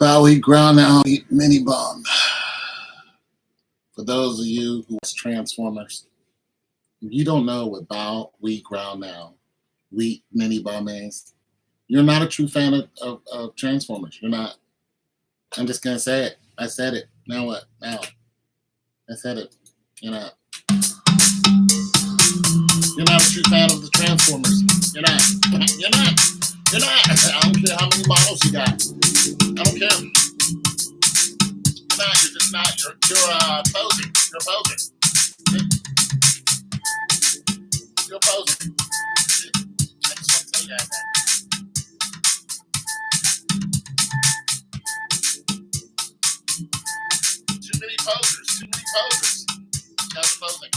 Bowie ground out mini bomb. For those of you who watch Transformers, if you don't know what Bowie ground now, wheat mini bomb is, you're not a true fan of Transformers. You're not. I'm just gonna say it. I said it. Now what? Now I said it. You're not. You're not a true fan of the Transformers. You're not. You're not. You're not. I don't care how many models you got. I don't care. You're not. You're just not. You're posing. You're posing. You're posing. I just want to tell you that. Too many posers. Too many posers. That's posing.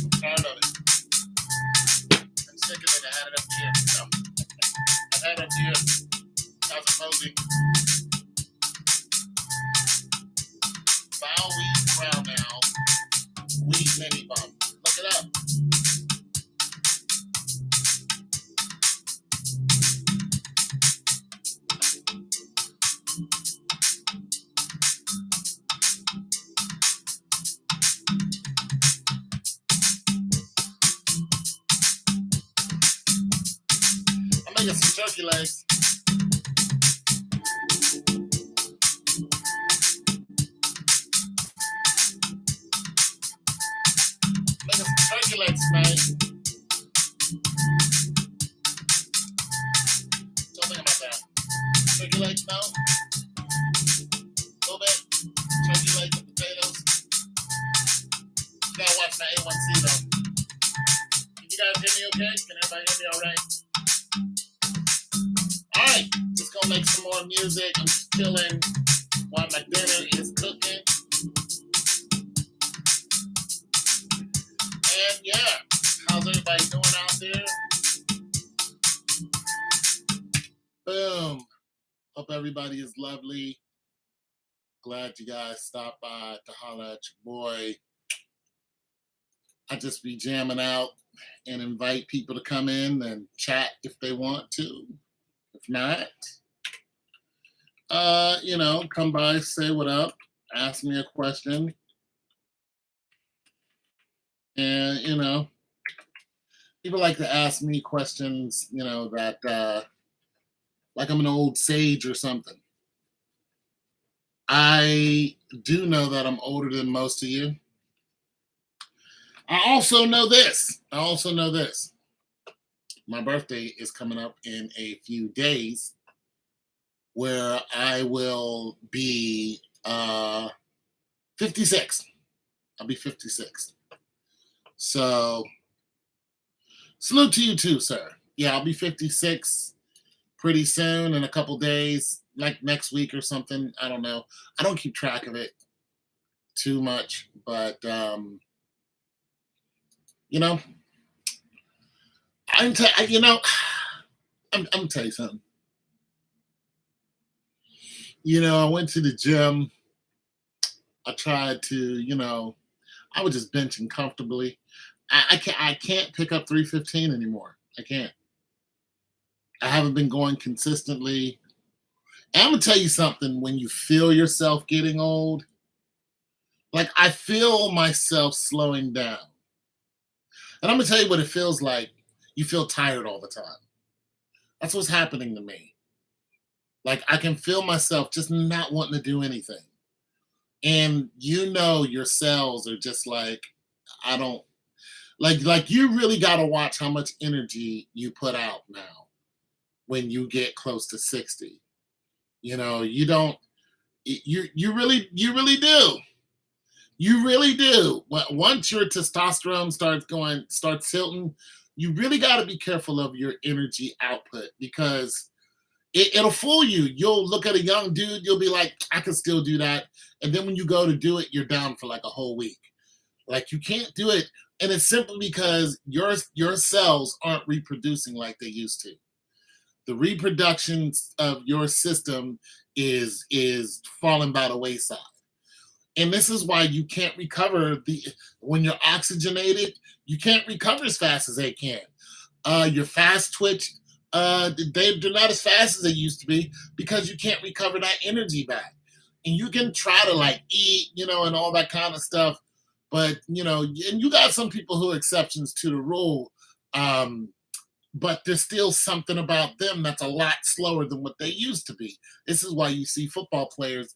I'm tired of it. I'm sick of it. I had it up here. No. I've had it up here. How's it posing? Bowie ground now. Wheat mini bomb. Look it up. I'm making some turkey legs. Making some turkey legs tonight. Don't think about that. Turkey legs, no? A little bit. Turkey legs and potatoes. You gotta watch my A1C though. Can you guys hear me okay? Can everybody hear me alright? Alright, just gonna make some more music. I'm just chilling while my dinner is cooking. And yeah, how's everybody doing out there? Boom. Hope everybody is lovely. Glad you guys stopped by to holler at your boy. I just be jamming out and invite people to come in and chat if they want to. If not, come by, say what up, ask me a question. And, people like to ask me questions, that like I'm an old sage or something. I do know that I'm older than most of you. I also know this. My birthday is coming up in a few days where I will be 56. I'll be 56. So, salute to you too, sir. Yeah, I'll be 56 pretty soon in a couple days, like next week or something. I don't know. I don't keep track of it too much, but, I'm gonna tell you something. I went to the gym. I tried to, I was just benching comfortably. I can't pick up 315 anymore. I can't. I haven't been going consistently. And I'm gonna tell you something. When you feel yourself getting old, like I feel myself slowing down. And I'm gonna tell you what it feels like. You feel tired all the time. That's what's happening to me. Like I can feel myself just not wanting to do anything. And your cells are just like, I don't like you really gotta watch how much energy you put out now when you get close to 60. You don't you really do. You really do. Once your testosterone starts tilting, you really got to be careful of your energy output because it'll fool you. You'll look at a young dude, you'll be like, I can still do that. And then when you go to do it, you're down for like a whole week. Like you can't do it. And it's simply because your cells aren't reproducing like they used to. The reproduction of your system is falling by the wayside. And this is why you can't recover when you're oxygenated, you can't recover as fast as they can. Your fast twitch they're not as fast as they used to be because you can't recover that energy back. And you can try to like eat, and all that kind of stuff. But, and you got some people who are exceptions to the rule. Um, but there's still something about them that's a lot slower than what they used to be. This is why you see football players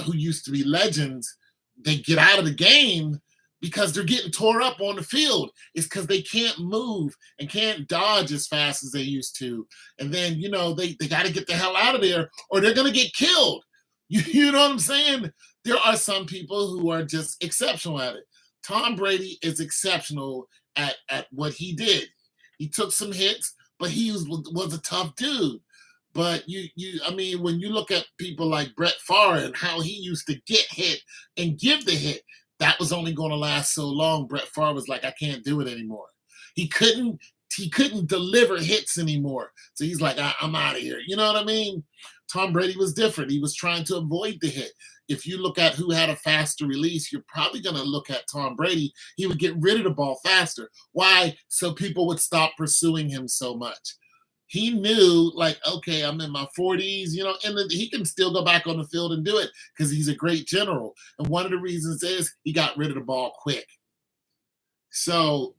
who used to be legends, they get out of the game because they're getting tore up on the field. It's because they can't move and can't dodge as fast as they used to. And then, they got to get the hell out of there or they're going to get killed. You know what I'm saying? There are some people who are just exceptional at it. Tom Brady is exceptional at what he did. He took some hits, but he was a tough dude. But I mean, when you look at people like Brett Favre and how he used to get hit and give the hit, that was only going to last so long. Brett Favre was like, I can't do it anymore. He couldn't deliver hits anymore. So he's like, I'm out of here. You know what I mean? Tom Brady was different. He was trying to avoid the hit. If you look at who had a faster release, you're probably going to look at Tom Brady. He would get rid of the ball faster. Why? So people would stop pursuing him so much. He knew, like, okay, I'm in my 40s, and then he can still go back on the field and do it because he's a great general. And one of the reasons is he got rid of the ball quick. So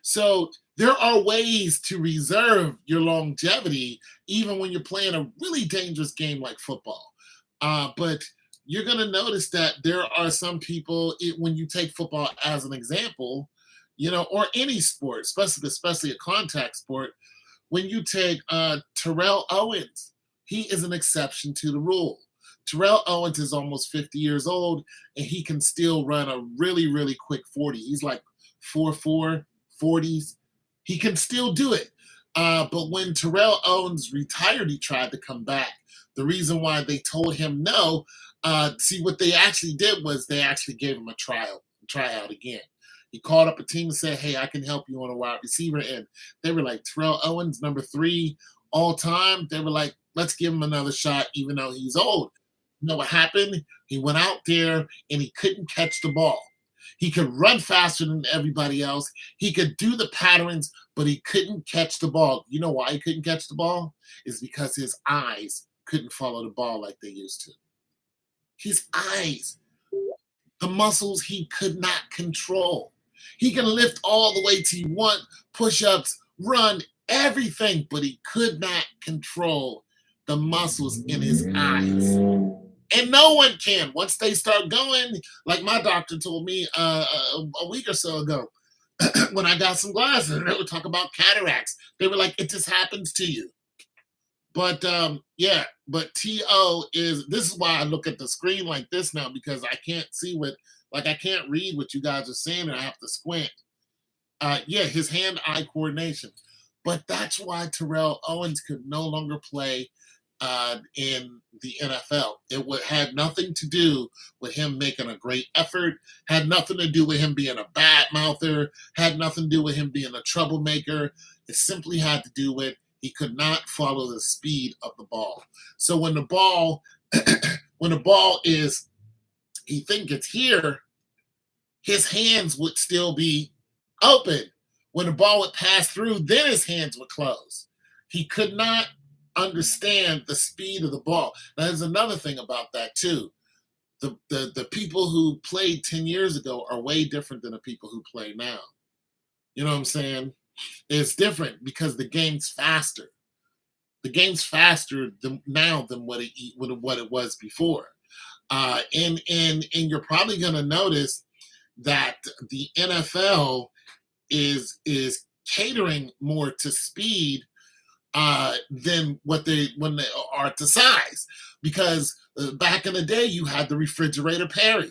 So there are ways to reserve your longevity, even when you're playing a really dangerous game like football. But you're going to notice that there are some people, when you take football as an example, or any sport, especially a contact sport, when you take Terrell Owens, he is an exception to the rule. Terrell Owens is almost 50 years old, and he can still run a really, really quick 40. He's like 4.4, 40s. He can still do it. But when Terrell Owens retired, he tried to come back. The reason why they told him no, see, what they actually did was they actually gave him a tryout again. He called up a team and said, hey, I can help you on a wide receiver end. They were like, Terrell Owens, number 3 all time. They were like, let's give him another shot, even though he's old. You know what happened? He went out there and he couldn't catch the ball. He could run faster than everybody else. He could do the patterns, but he couldn't catch the ball. You know why he couldn't catch the ball? It's because his eyes couldn't follow the ball like they used to. His eyes, the muscles he could not control. He can lift all the weights he wants, push-ups, run, everything, but he could not control the muscles in his eyes. And no one can. Once they start going, like my doctor told me a week or so ago, when I got some glasses, and they would talk about cataracts. They were like, it just happens to you. But but T.O. this is why I look at the screen like this now, because I can't see I can't read what you guys are saying, and I have to squint. His hand-eye coordination. But that's why Terrell Owens could no longer play in the NFL. It had nothing to do with him making a great effort, had nothing to do with him being a bad mouther, had nothing to do with him being a troublemaker. It simply had to do with he could not follow the speed of the ball. So when the ball is, he think it's here, his hands would still be open. When the ball would pass through, then his hands would close. He could not understand the speed of the ball. Now, there's another thing about that too. The people who played 10 years ago are way different than the people who play now. You know what I'm saying? It's different because the game's faster. The game's faster now than what it was before. And you're probably going to notice that the NFL is catering more to speed than when they are to size. Because back in the day, you had the refrigerator Perry.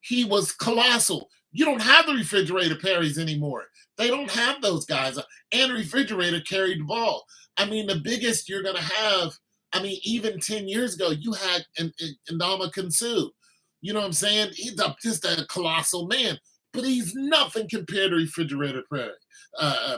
He was colossal. You don't have the refrigerator Perrys anymore. They don't have those guys. And the refrigerator carried the ball. I mean, the biggest you're going to have, even 10 years ago, you had Ndamukong Suh. You know what I'm saying? He's just a colossal man. But he's nothing compared to refrigerator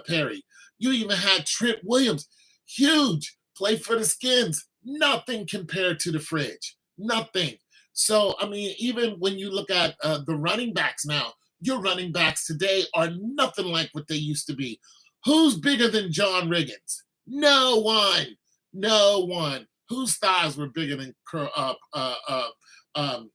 Perry. You even had Trent Williams. Huge. Played for the Skins. Nothing compared to the fridge. Nothing. So, even when you look at the running backs now, your running backs today are nothing like what they used to be. Who's bigger than John Riggins? No one. No one. Whose thighs were bigger than um,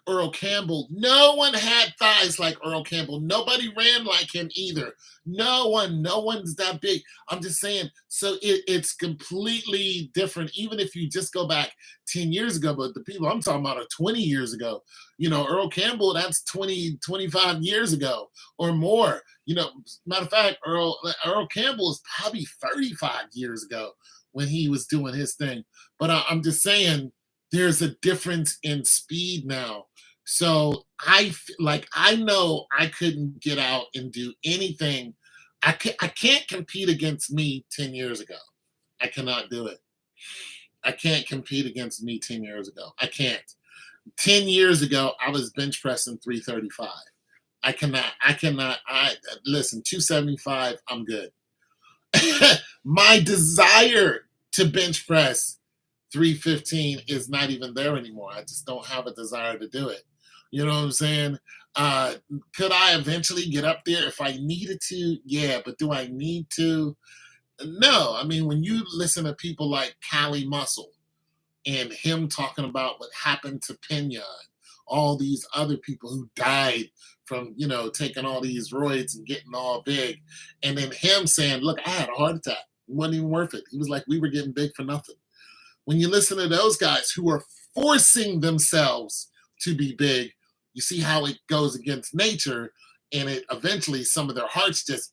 Earl Campbell? No one had thighs like Earl Campbell. Nobody ran like him either. No one. No one's that big. I'm just saying. So it's completely different. Even if you just go back 10 years ago, but the people I'm talking about are 20 years ago. Earl Campbell, that's 20, 25 years ago or more. Matter of fact, Earl Campbell is probably 35 years ago when he was doing his thing. But I'm just saying there's a difference in speed now. So I know I couldn't get out and do anything. I can't compete against me 10 years ago. I cannot do it. I can't compete against me 10 years ago. I can't. 10 years ago, I was bench pressing 335. I listen, 275, I'm good. My desire to bench press 315 is not even there anymore. I just don't have a desire to do it. You know what I'm saying? Could I eventually get up there if I needed to? Yeah, but do I need to? No. I mean, when you listen to people like Cali Muscle and him talking about what happened to Pena and all these other people who died from, taking all these roids and getting all big, and then him saying, look, I had a heart attack. It wasn't even worth it. He was like, we were getting big for nothing. When you listen to those guys who are forcing themselves to be big, you see how it goes against nature, and it eventually some of their hearts just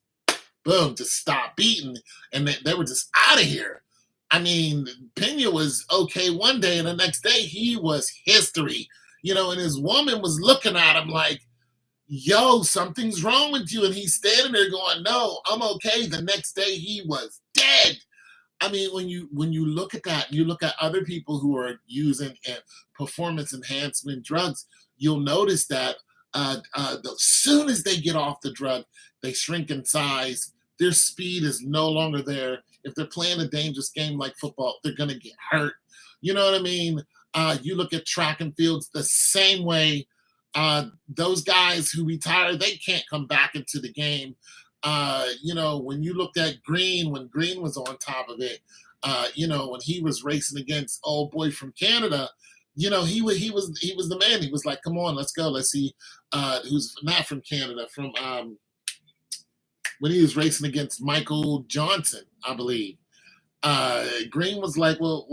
boom, just stop beating, and they were just out of here. I mean, Pena was okay one day, and the next day he was history. And his woman was looking at him like, yo, something's wrong with you. And he's standing there going, no, I'm okay. The next day he was dead. I mean, when you look at that, you look at other people who are using performance enhancement drugs, you'll notice that as soon as they get off the drug, they shrink in size. Their speed is no longer there. If they're playing a dangerous game like football, they're going to get hurt. You know what I mean? You look at track and fields the same way. Those guys who retire, they can't come back into the game. When you looked at Green, when Green was on top of it, when he was racing against old boy from Canada, he was the man. He was like, come on, let's go. Let's see who's not from Canada, from when he was racing against Michael Johnson, I believe. Green was like, well,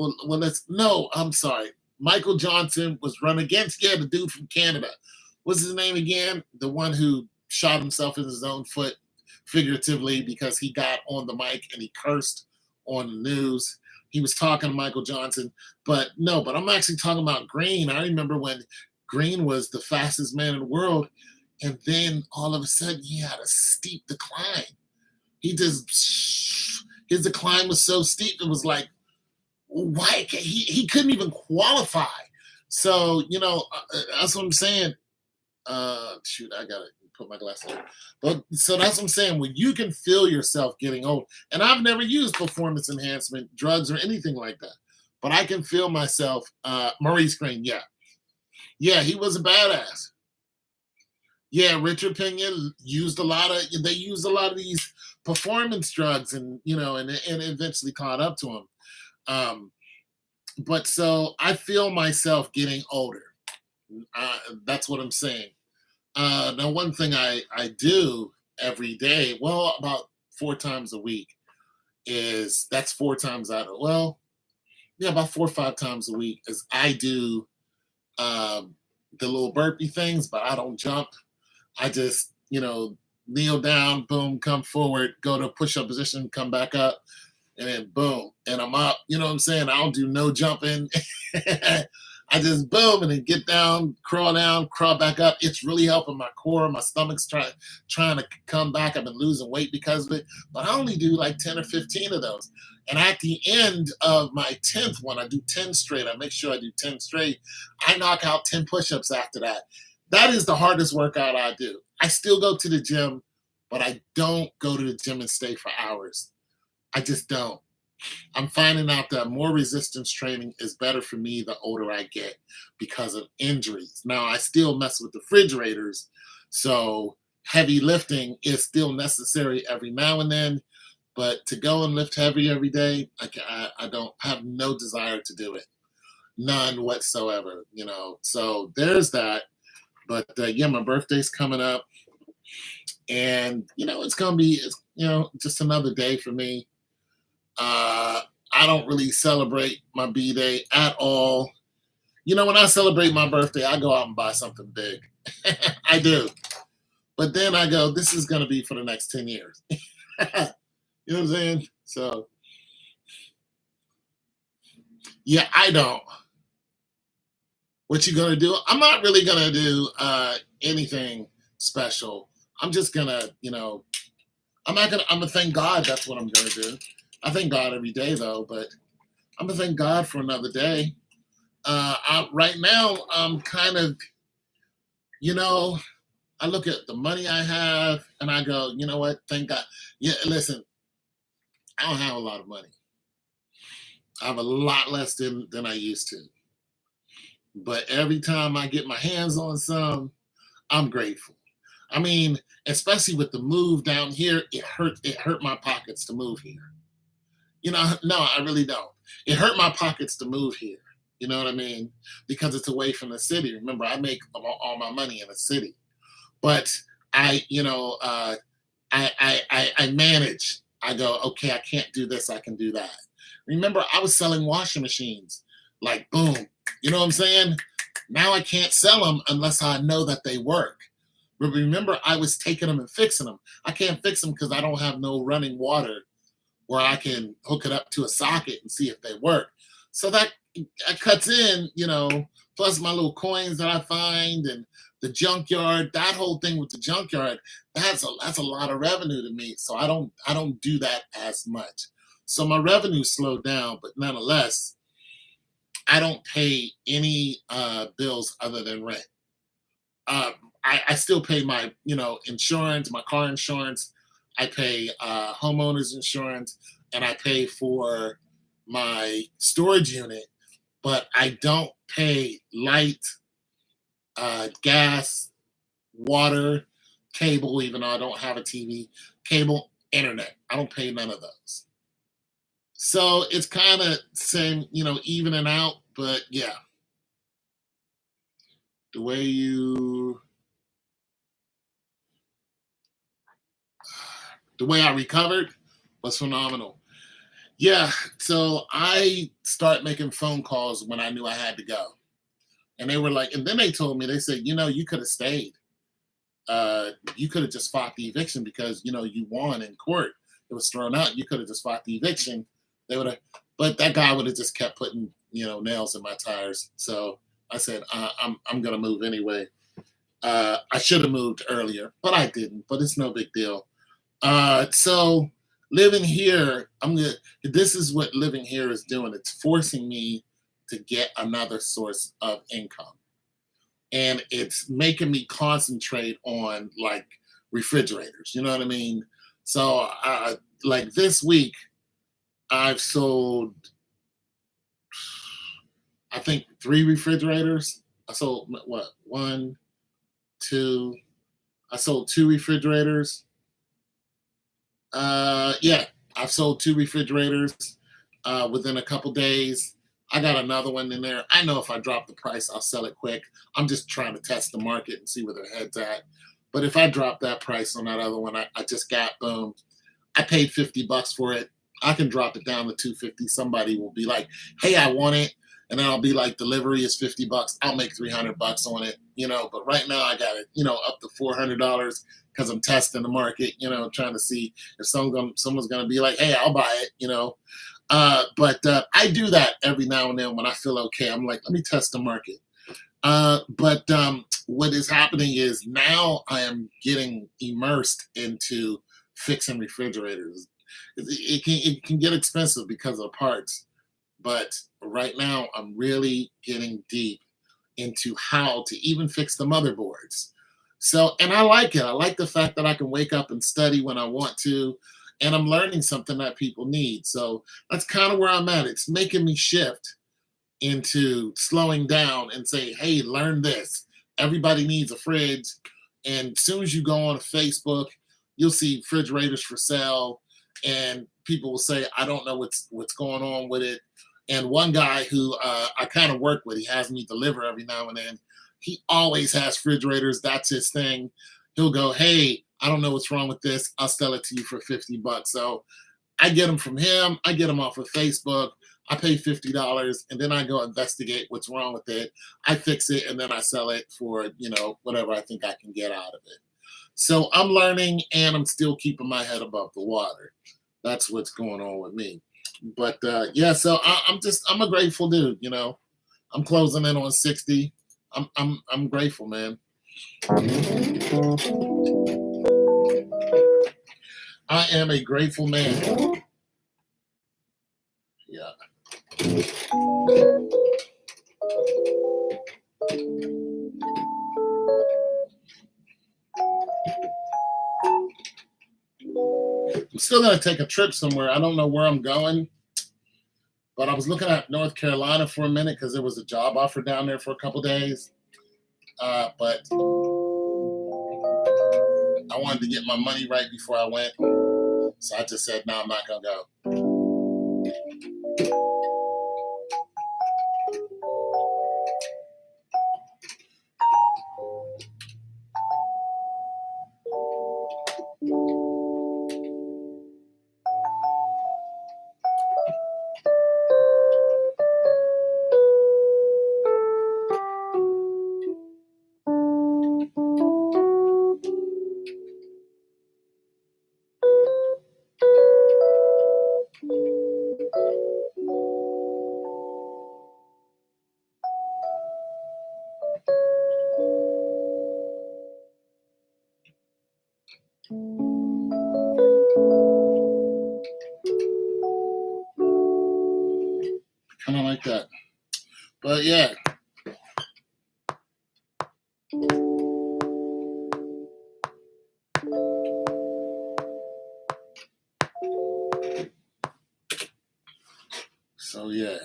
no, I'm sorry. Michael Johnson was run against, the dude from Canada. What's his name again? The one who shot himself in his own foot, figuratively, because he got on the mic and he cursed on the news. He was talking to Michael Johnson, but I'm actually talking about Green. I remember when Green was the fastest man in the world, and then all of a sudden he had a steep decline. His decline was so steep, it was like, why he couldn't even qualify. So that's what I'm saying. Shoot, I gotta put my glasses on. But so that's what I'm saying. When you can feel yourself getting old, and I've never used performance enhancement drugs or anything like that, but I can feel myself. Maurice Green, yeah, he was a badass. Yeah, Richard Pena used a lot of these performance drugs, and and eventually caught up to him. But so I feel myself getting older. That's what I'm saying. Now, one thing I do every day, well, about 4 times a week, that's 4 times about 4 or 5 times a week, is I do the little burpee things, but I don't jump. I just, kneel down, boom, come forward, go to push-up position, come back up, and then boom, and I'm up. You know what I'm saying? I don't do no jumping. I just boom and then get down, crawl back up. It's really helping my core. My stomach's trying to come back. I've been losing weight because of it, but I only do like 10 or 15 of those. And at the end of my 10th one, I do 10 straight. I make sure I do 10 straight. I knock out 10 push-ups after that. That is the hardest workout I do. I still go to the gym, but I don't go to the gym and stay for hours. I just don't. I'm finding out that more resistance training is better for me the older I get because of injuries. Now, I still mess with refrigerators, so heavy lifting is still necessary every now and then, but to go and lift heavy every day, I don't have no desire to do it, none whatsoever. So there's that. But yeah, my birthday's coming up, and it's gonna be just another day for me. Uh, I don't really celebrate my b day at all. When I celebrate my birthday, I go out and buy something big. I do. But then I go, this is going to be for the next 10 years. You know what I'm saying? So, yeah, I don't. What you going to do? I'm not really going to do anything special. I'm just going to, I'm going to thank God. That's what I'm going to do. I thank God every day, though, but I'm going to thank God for another day. Right now, I'm kind of, I look at the money I have and I go, you know what? Thank God. Yeah, listen, I don't have a lot of money. I have a lot less than I used to. But every time I get my hands on some, I'm grateful. I mean, especially with the move down here, it hurt my pockets to move here. No, I really don't. It hurt my pockets to move here. You know what I mean? Because it's away from the city. Remember, I make all my money in the city. But I manage. I go, okay, I can't do this, I can do that. Remember, I was selling washing machines, like boom. You know what I'm saying? Now I can't sell them unless I know that they work. But remember, I was taking them and fixing them. I can't fix them because I don't have no running water where I can hook it up to a socket and see if they work. So that cuts in, plus my little coins that I find and the junkyard, that whole thing with the junkyard, that's a lot of revenue to me. So I don't do that as much. So my revenue slowed down, but nonetheless, I don't pay any bills other than rent. Uh, I still pay my insurance, my car insurance. I pay homeowners insurance, and I pay for my storage unit, but I don't pay light, gas, water, cable, even though I don't have a TV, cable, internet. I don't pay none of those. So it's kind of same, evening out. But yeah, the way I recovered was phenomenal. Yeah, so I start making phone calls when I knew I had to go. And they were like, and then they told me, they said, you could have stayed. You could have just fought the eviction because, you won in court. It was thrown out. You could have just fought the eviction. They would have, but that guy would have just kept putting, nails in my tires. So I said, I'm going to move anyway. I should have moved earlier, but I didn't, but it's no big deal. So living here, this is what living here is doing. It's forcing me to get another source of income. And it's making me concentrate on like refrigerators. You know what I mean? So like this week, I've sold, I think 3 refrigerators. I sold what? 1, 2. I sold 2 refrigerators. Yeah, I've sold 2 refrigerators within a couple days. I got another one in there. I know if I drop the price, I'll sell it quick. I'm just trying to test the market and see where their head's at. But if I drop that price on that other one, I just got, boom. I paid $50 for it. I can drop it down to 250. Somebody will be like, hey, I want it. And then I'll be like, delivery is $50. I'll make $300 on it, But right now I got it, up to $400 because I'm testing the market, trying to see if someone's going to be like, hey, I'll buy it, But I do that every now and then when I feel okay. I'm like, let me test the market. But what is happening is now I am getting immersed into fixing refrigerators. It can get expensive because of the parts, but right now I'm really getting deep into how to even fix the motherboards. So, and I like it. I like the fact that I can wake up and study when I want to, and I'm learning something that people need. So that's kind of where I'm at. It's making me shift into slowing down and say, hey, learn this. Everybody needs a fridge. And as soon as you go on Facebook, you'll see refrigerators for sale, and people will say, "I don't know what's going on with it." And one guy who I kind of work with, he has me deliver every now and then. He always has refrigerators. That's his thing. He'll go, "Hey, I don't know what's wrong with this. I'll sell it to you for $50." So I get them from him. I get them off of Facebook. I pay $50, and then I go investigate what's wrong with it. I fix it, and then I sell it for whatever I think I can get out of it. So I'm learning, and I'm still keeping my head above the water. That's what's going on with me. But yeah, so I'm a grateful dude. I'm closing in on 60. I'm grateful, man. I am a grateful man. Yeah. I'm still gonna take a trip somewhere. I don't know where I'm going, but I was looking at North Carolina for a minute because there was a job offer down there for a couple days. But I wanted to get my money right before I went, so I just said, "No, I'm not gonna go." Kind of like that. But yeah. So yeah.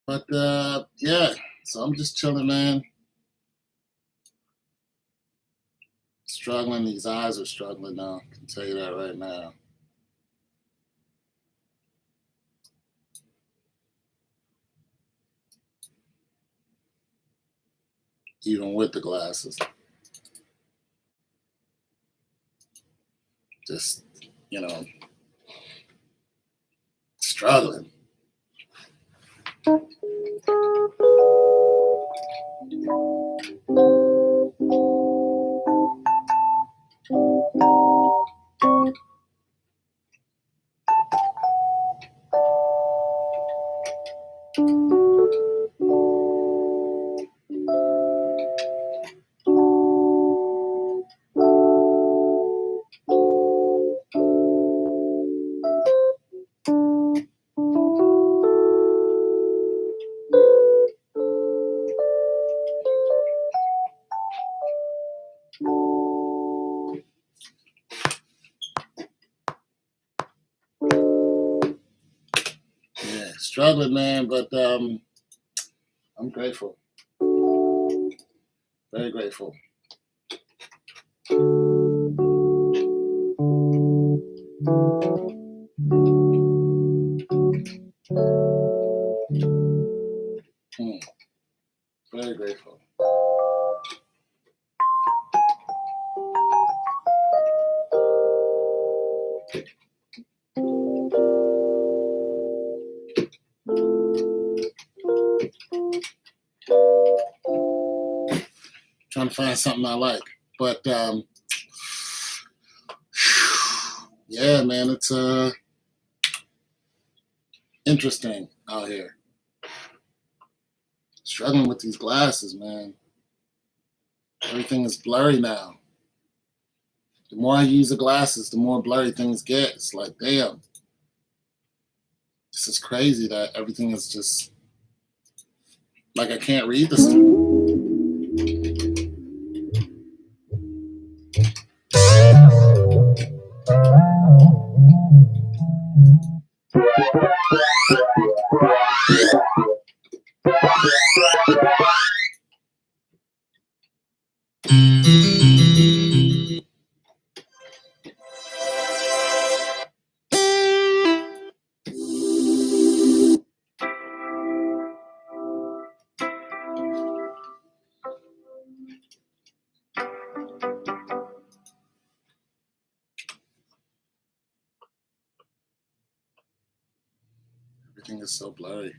But yeah, so I'm just chilling, man. Struggling. These eyes are struggling now. I can tell you that right now. Even with the glasses. Just, struggling. Yeah, struggling, man, but I'm grateful. Very grateful. Very grateful. Trying to find something I like. But yeah, man, it's interesting out here. Struggling with these glasses, man. Everything is blurry now. The more I use the glasses, the more blurry things get. It's like, damn. This is crazy that everything is just like I can't read the stuff. Everything is so blurry.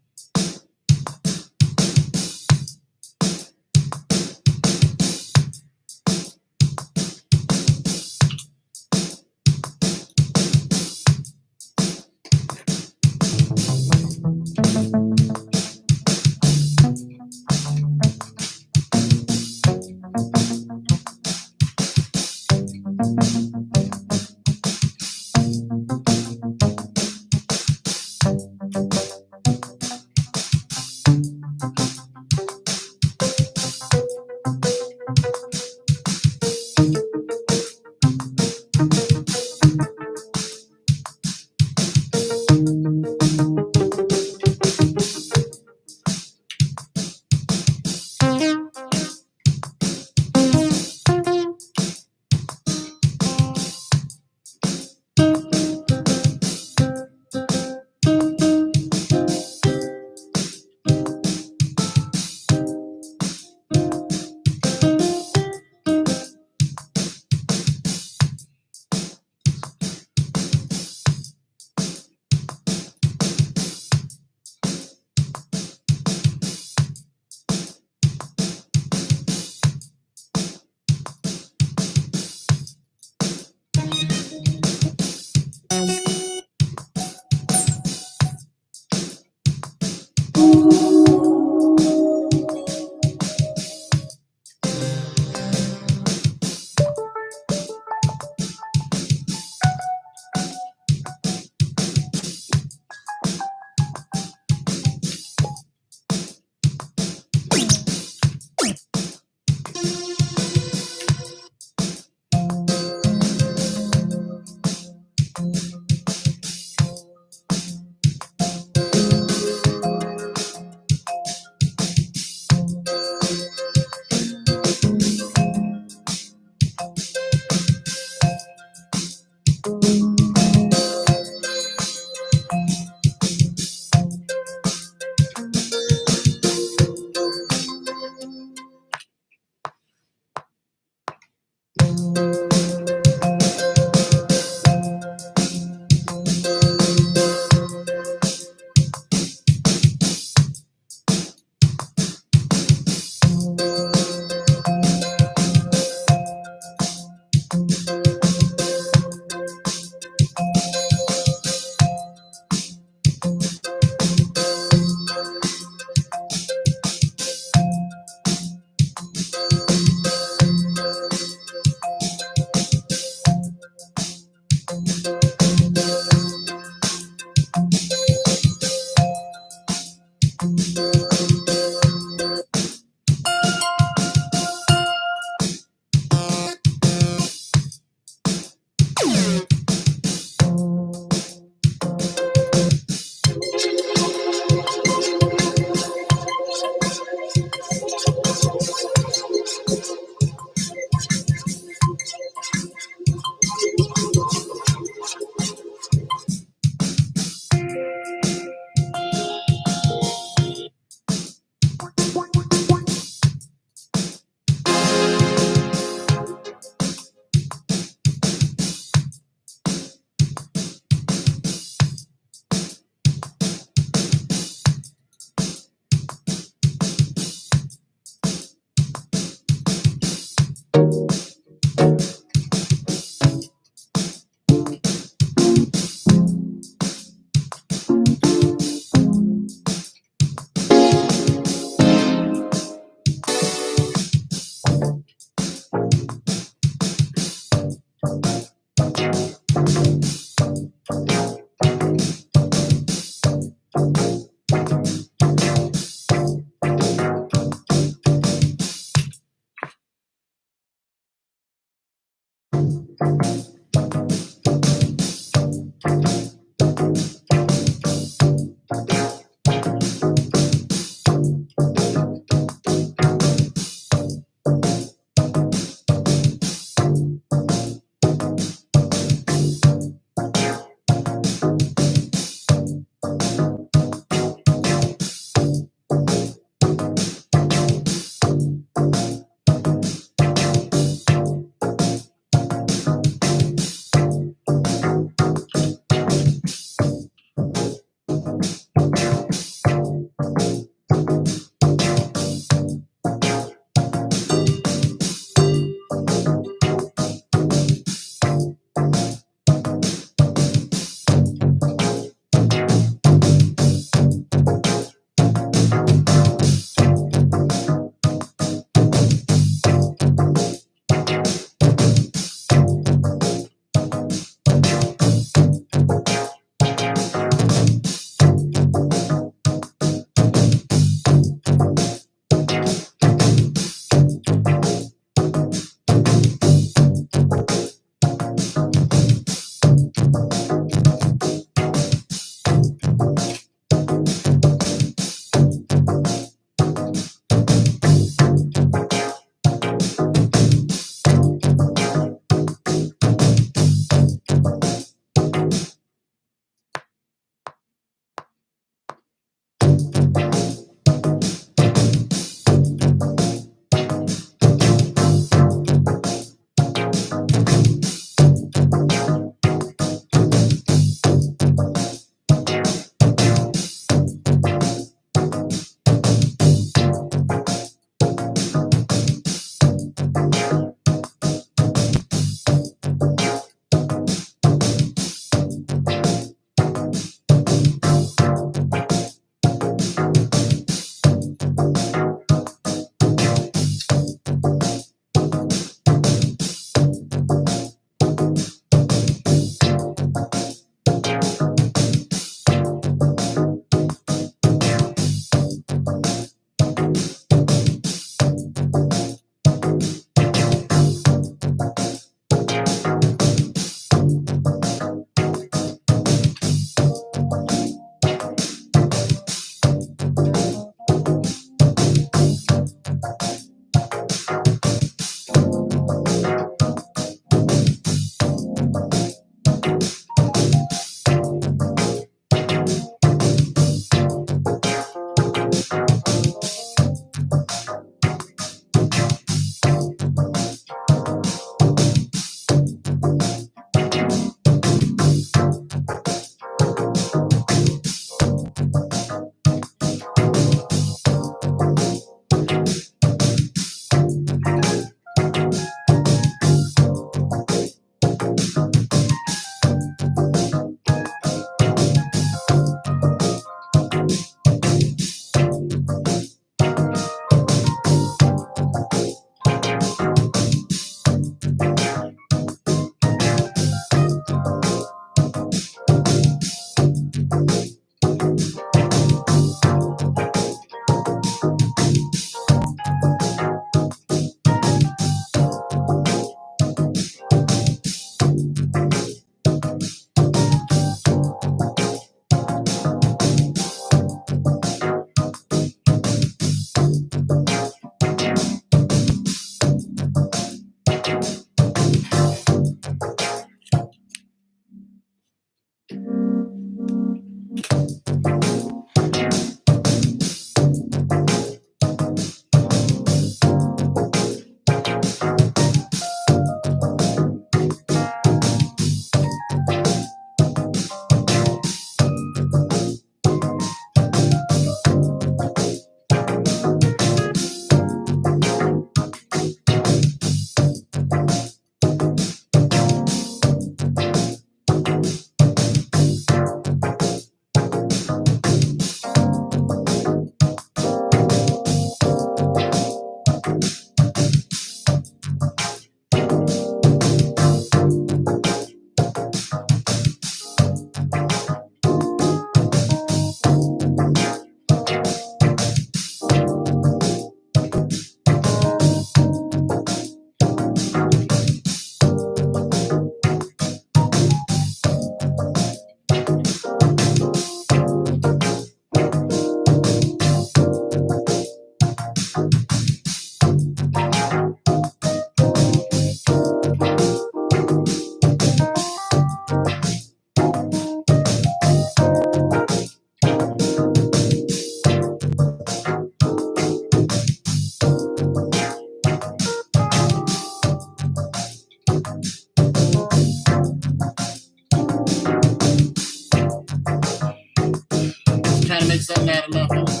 had enough of it.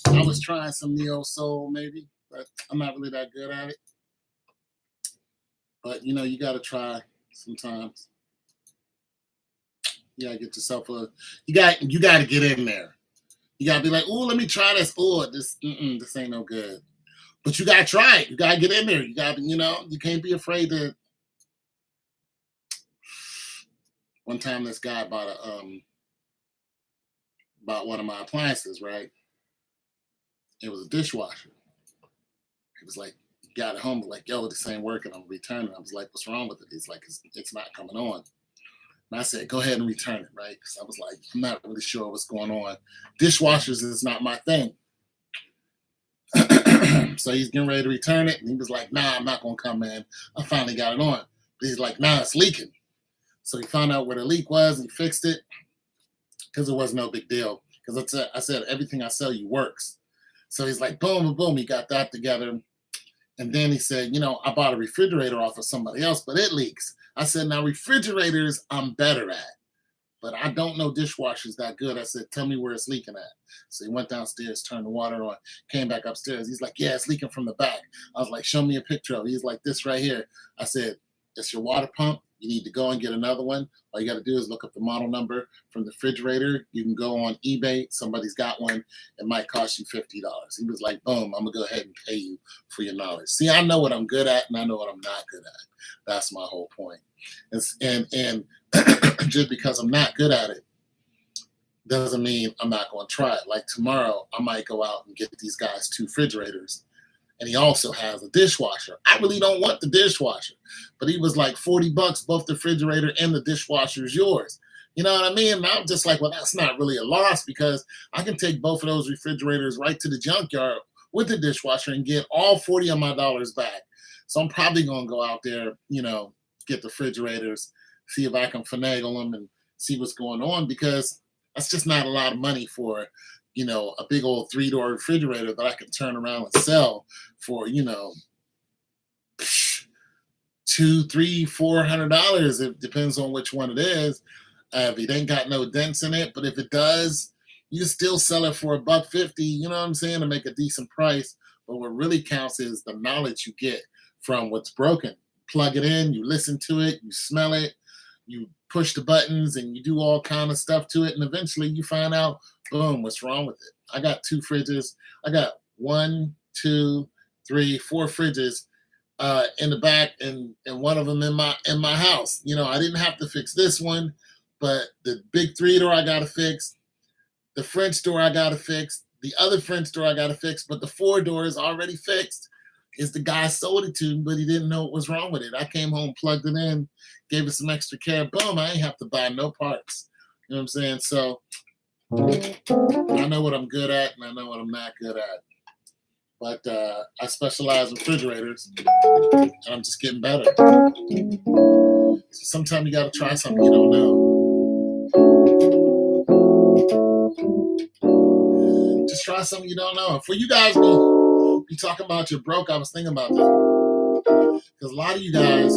I was trying some neo soul maybe, but I'm not really that good at it. But you got to try sometimes. You got to get yourself you got to get in there. You got to be like, oh, let me try this. Oh, this ain't no good. But you got to try it. You got to get in there. You got to, you can't be afraid to. One time this guy bought one of my appliances, right? It was a dishwasher. He was like, got it home, like, yo, this ain't working. I'm returning. I was like, what's wrong with it? He's like, it's not coming on. And I said, go ahead and return it, right? Because I was like, I'm not really sure what's going on. Dishwashers is not my thing. So he's getting ready to return it. And he was like, nah, I'm not going to come, man. I finally got it on. But he's like, nah, it's leaking. So he found out where the leak was and fixed it because it was no big deal. Because I said, everything I sell you works. So he's like, boom, boom, boom. He got that together. And then he said, I bought a refrigerator off of somebody else, but it leaks. I said, now refrigerators I'm better at, but I don't know dishwashers that good. I said, tell me where it's leaking at. So he went downstairs, turned the water on, came back upstairs. He's like, yeah, it's leaking from the back. I was like, show me a picture of it. He's like, this right here. I said, it's your water pump. You need to go and get another one. All you got to do is look up the model number from the refrigerator. You can go on eBay. Somebody's got one. It might cost you $50. He was like, boom, I'm going to go ahead and pay you for your knowledge. See, I know what I'm good at, and I know what I'm not good at. That's my whole point. And just because I'm not good at it doesn't mean I'm not going to try it. Like tomorrow, I might go out and get these guys 2 refrigerators. And he also has a dishwasher. I really don't want the dishwasher, but he was like $40, both the refrigerator and the dishwasher is yours. You know what I mean? And I'm just like, well, that's not really a loss because I can take both of those refrigerators right to the junkyard with the dishwasher and get all 40 of my dollars back. So I'm probably going to go out there, get the refrigerators, see if I can finagle them and see what's going on because that's just not a lot of money for a big old 3-door refrigerator that I can turn around and sell for, $200, $300, $400. It depends on which one it is. If it ain't got no dents in it, but if it does, you still sell it for $1.50. You know what I'm saying? To make a decent price. But what really counts is the knowledge you get from what's broken. Plug it in, you listen to it, you smell it, you push the buttons, and you do all kind of stuff to it, and eventually you find out, boom, what's wrong with it? I got 2 fridges. I got 1, 2, 3, 4 fridges in the back, and one of them in my house. I didn't have to fix this one, but the big 3-door I got to fix. The French door I got to fix. The other French door I got to fix, but the 4-door is already fixed. Is the guy sold it to me, but he didn't know what was wrong with it. I came home, plugged it in, gave it some extra care. Boom, I ain't have to buy no parts. You know what I'm saying? So I know what I'm good at, and I know what I'm not good at. But I specialize in refrigerators, and I'm just getting better. So sometimes you got to try something you don't know. Just try something you don't know. For you guys be talking about you're broke, I was thinking about that. Because a lot of you guys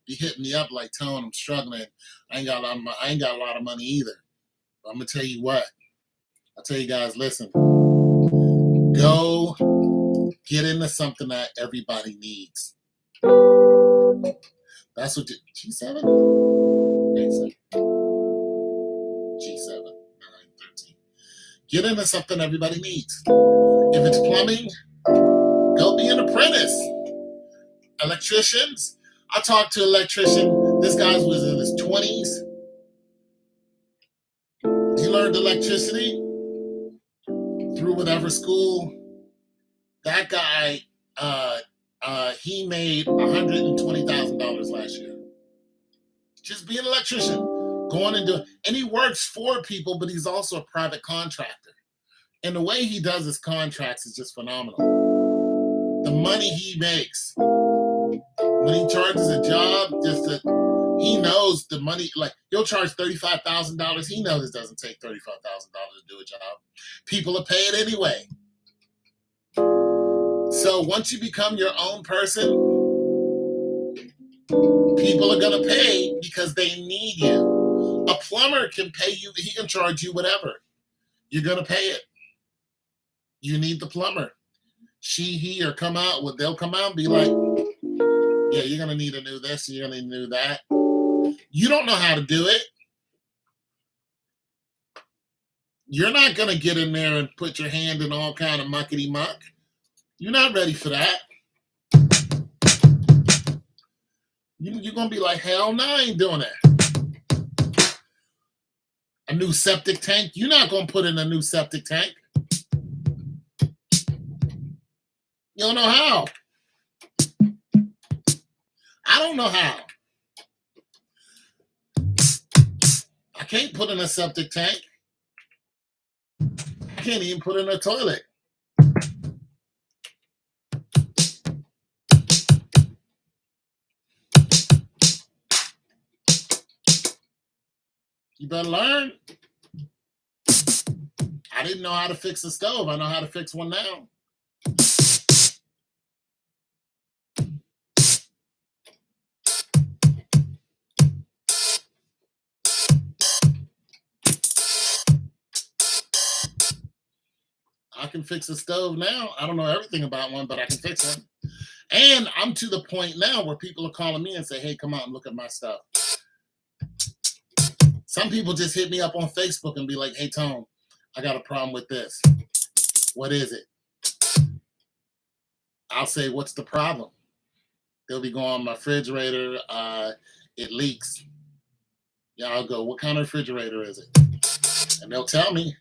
be hitting me up like, Tone, I'm struggling. I ain't got a lot of money either. But I'm going to tell you what. I'll tell you guys, listen. Go get into something that everybody needs. That's what G7? G7, 913. Get into something everybody needs. If it's plumbing, go be an apprentice. Electricians, I talked to an electrician. This guy was in his 20s. He learned electricity through whatever school. That guy, he made $120,000 last year. Just be an electrician, going and doing, and he works for people, but he's also a private contractor. And the way he does his contracts is just phenomenal. The money he makes when he charges a job, he knows the money. Like he'll charge $35,000. He knows it doesn't take $35,000 to do a job. People will pay it anyway. So once you become your own person, people are going to pay because they need you. A plumber can pay you. He can charge you whatever. You're going to pay it. You need the plumber. He, or come out with, they'll come out and be like, yeah, you're going to need a new this, you're going to need a new that. You don't know how to do it. You're not going to get in there and put your hand in all kind of muckety muck. You're not ready for that. You're going to be like, hell no, I ain't doing that. A new septic tank. You're not going to put in a new septic tank. You don't know how. I don't know how. I can't put in a septic tank. I can't even put in a toilet. You better learn. I didn't know how to fix a stove. I know how to fix one now. I can fix a stove now. I don't know everything about one, but I can fix one. And I'm to the point now where people are calling me and say, hey, come out and look at my stuff. Some people just hit me up on Facebook and be like, hey, Tone, I got a problem with this. What is it? I'll say, what's the problem? They'll be going, my refrigerator, it leaks. Yeah, I'll go, what kind of refrigerator is it? And they'll tell me.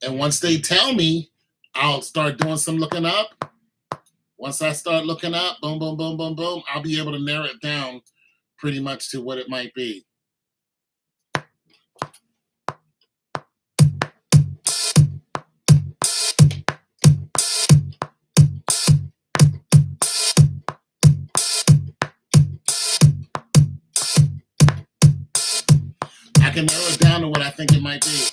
And once they tell me, I'll start doing some looking up. Once I start looking up, boom, boom, boom, boom, boom, I'll be able to narrow it down pretty much to what it might be. I can narrow it down to what I think it might be.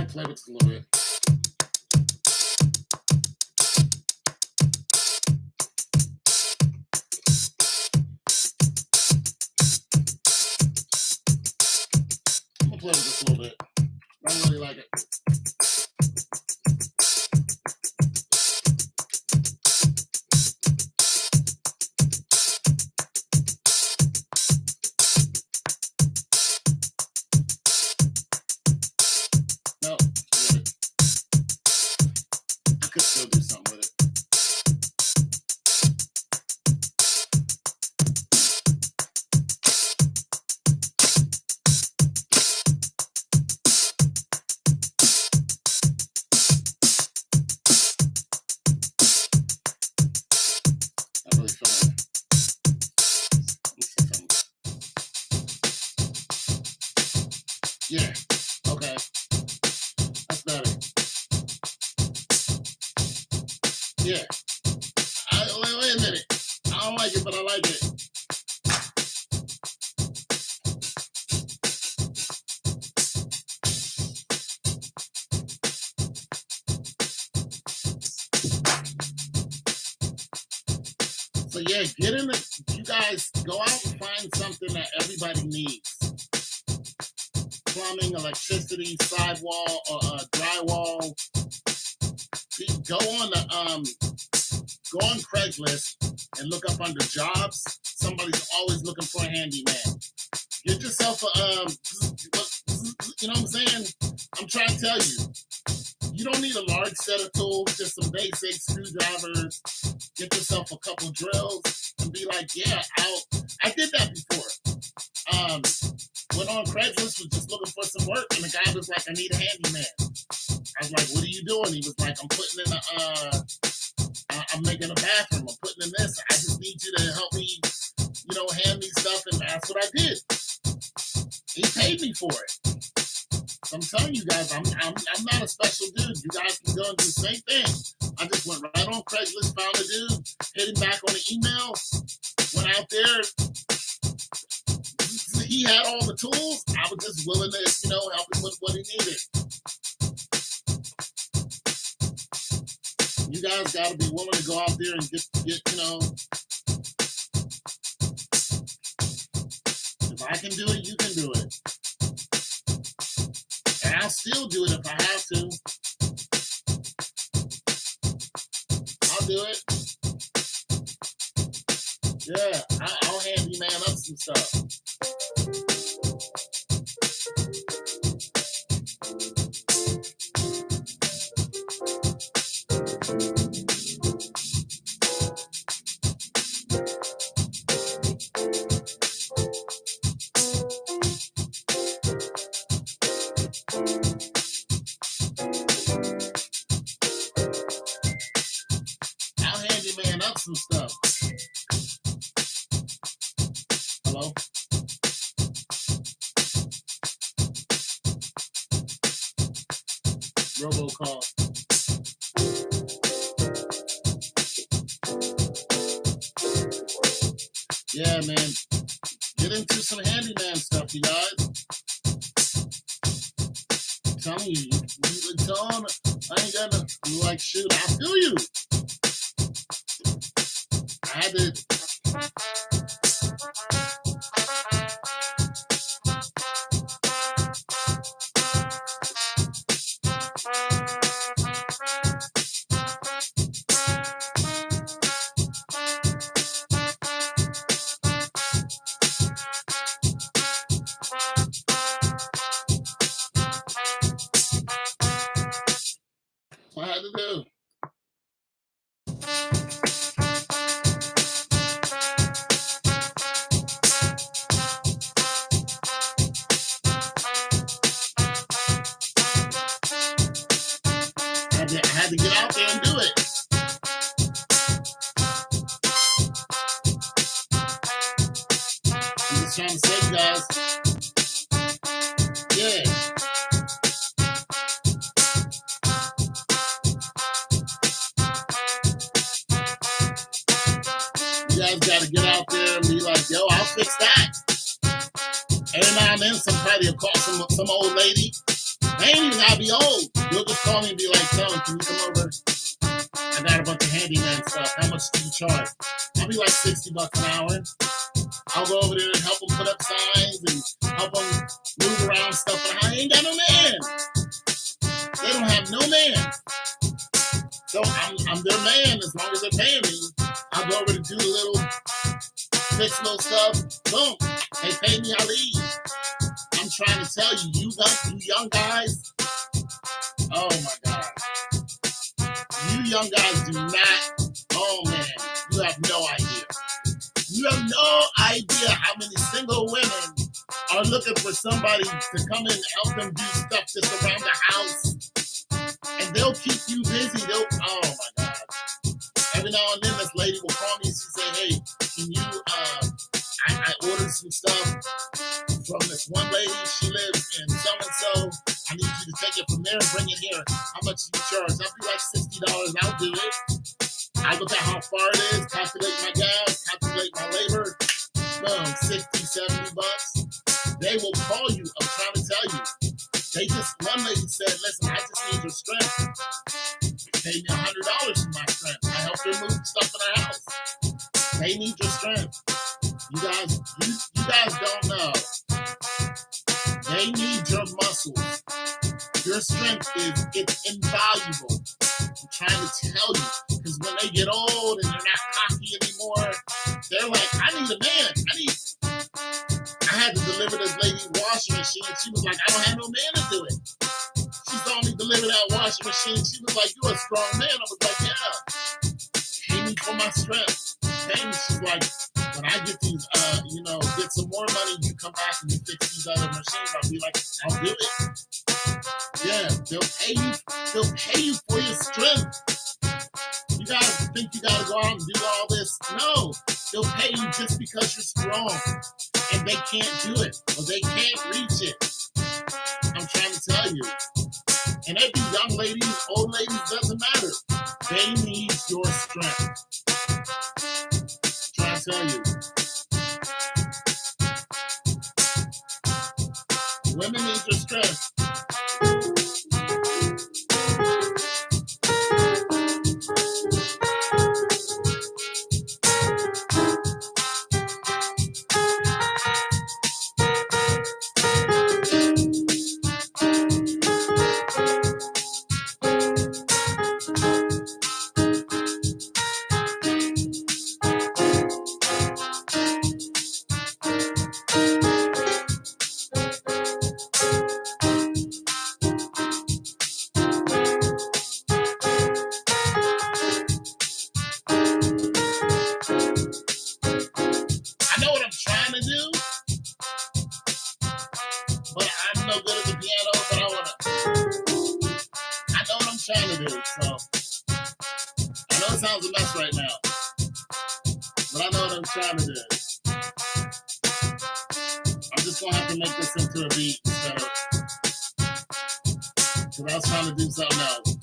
Play with this a little bit. I'm gonna play with this a little bit. I don't really like it. No, I could still do something with it. I really feel like yeah, okay. That's better. Yeah. Wait a minute. I don't like it, but I like it. So yeah, get in it. You guys go out and find something that everybody needs. Plumbing, electricity, sidewall, or drywall. Go on Craigslist and look up under jobs. Somebody's always looking for a handyman. Get yourself a you know what I'm saying? I'm trying to tell you. You don't need a large set of tools, just some basic screwdrivers. Get yourself a couple drills and be like, yeah, I did that before. Went on Craigslist, was just looking for some work, and the guy was like, I need a handyman. I was like, what are you doing? He was like, I'm putting in I'm making a bathroom. I'm putting in this. I just need you to help me, hand me stuff, and that's what I did. He paid me for it. So I'm telling you guys, I'm not a special dude. You guys can go and do the same thing. I just went right on Craigslist, found a dude, hit him back on the email, went out there. He had all the tools. I was just willing to, help him with what he needed. You guys got to be willing to go out there and get, if I can do it, you can do it. And I'll still do it if I have to. I'll do it. Yeah, I'll handyman up some stuff. I'll handyman up some stuff. Hello? Robocall. Yeah, man. Get into some handyman stuff, you guys. I'm telling you, you tell them I ain't gonna, you're like, shoot, I feel you. I had to. I had to do. I had to get out there and do it. I'm just trying to say, you guys. Yeah. You guys got to get out there and be like, yo, I'll fix that. Every now and then, somebody will call some old lady. They ain't even gotta be old. You'll just call me and be like, "Tell can you come over? I got a bunch of handyman stuff. How much do you charge?" I'll be like $60 an hour. I'll go over there and help them put up signs and help them move around stuff. But I ain't got no man. They don't have no man. So I'm their man as long as they're paying me. I'll go over to do a little, fix little stuff. Boom. They pay me, I leave. I'm trying to tell you, you young guys, oh my God. You young guys do not, oh man, you have no idea. You have no idea how many single women are looking for somebody to come in and help them do stuff just around the house. And they'll keep you busy. Oh my God. Every now and then this lady will call me and she say, hey, can you, I ordered some stuff from this one lady. She lives in so-and-so. I need you to take it from there and bring it here. How much do you charge? I'll be like $60. I'll do it. I look at how far it is, calculate my gas, calculate my labor. Boom, 60, 70 bucks. They will call you. I'm trying to tell you. One lady said, listen, I just need your strength. Pay me $100 for my strength. I help her move stuff in her house. They need your strength. You guys don't know. They need your muscles. Your strength it's invaluable. I'm trying to tell you. Because when they get old and they're not cocky anymore, they're like, I need a man. I had to deliver this lady washing machine. She was like, I don't have no man to do it. She saw me deliver that washing machine. She was like, you're a strong man. I was like, yeah. Pay me for my strength. Pay me. She's like, when I get these, get some more money, you come back and you fix these other machines. I'll be like, I'll do it. Yeah, they'll pay you for your strength. You guys think you gotta go out and do all this? No, they'll pay you just because you're strong. And they can't do it, or they can't reach it. I'm trying to tell you. And every young ladies, old ladies, doesn't matter. They need your strength. I'm trying to tell you. Women need your strength. to do. So I know it sounds a mess right now, but I know what I'm trying to do. I'm just gonna have to make this into a beat instead of, because I was trying to do something else.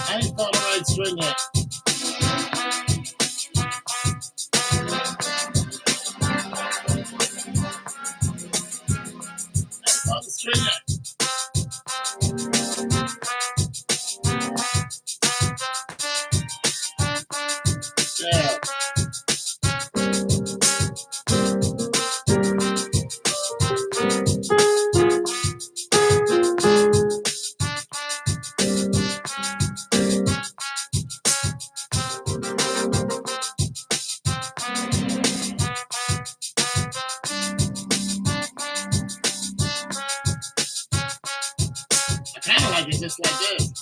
I ain't found the right string yet. I ain't found the string yet. Yeah. I kind of like it just like this.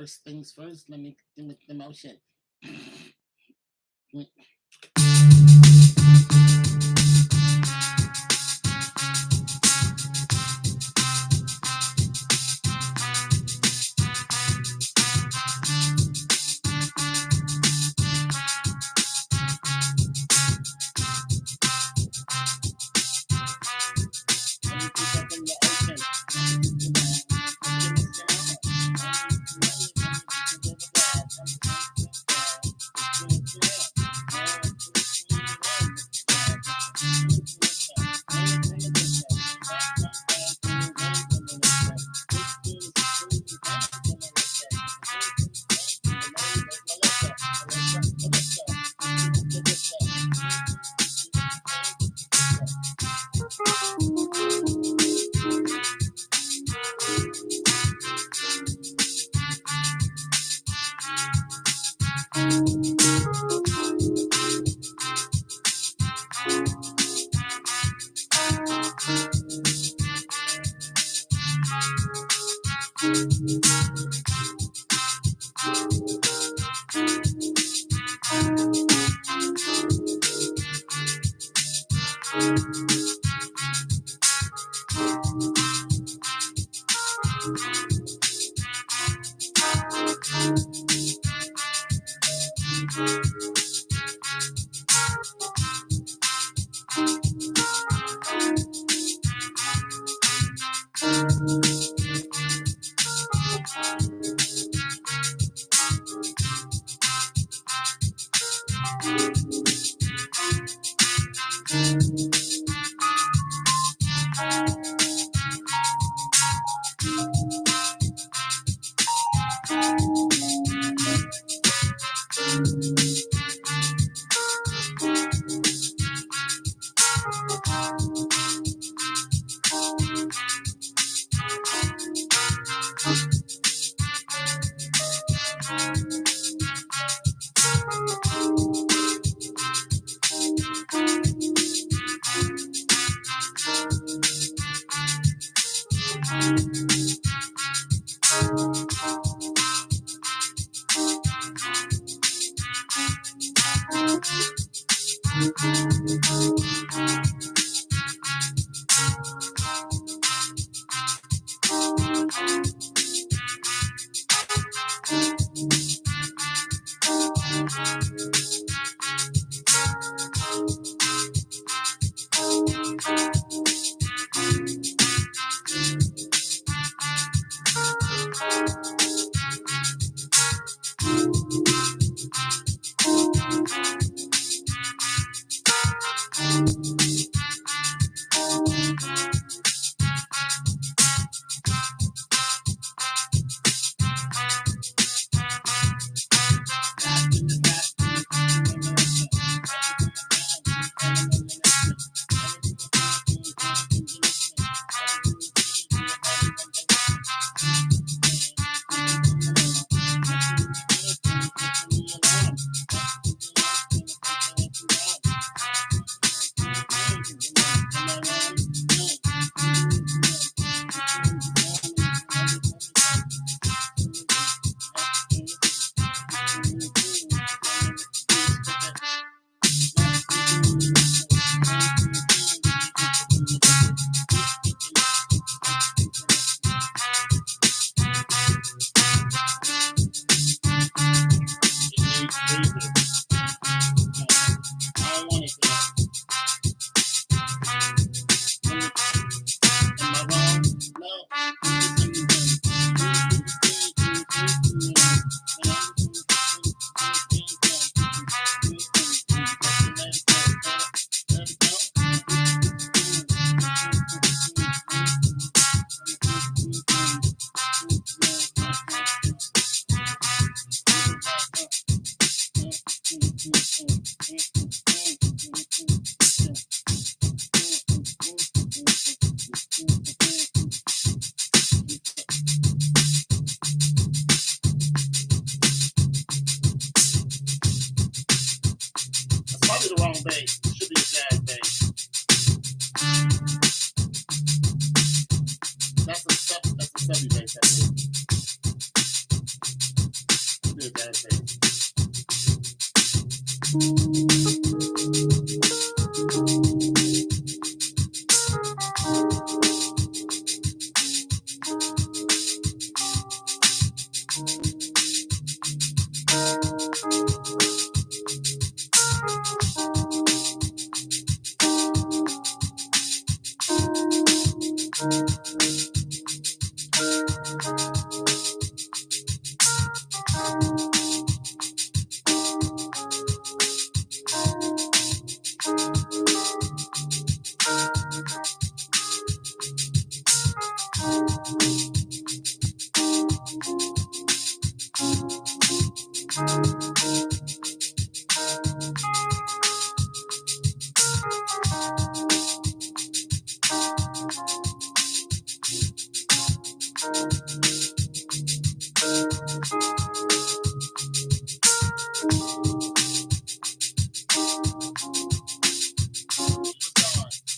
First things first, let me do with the motion.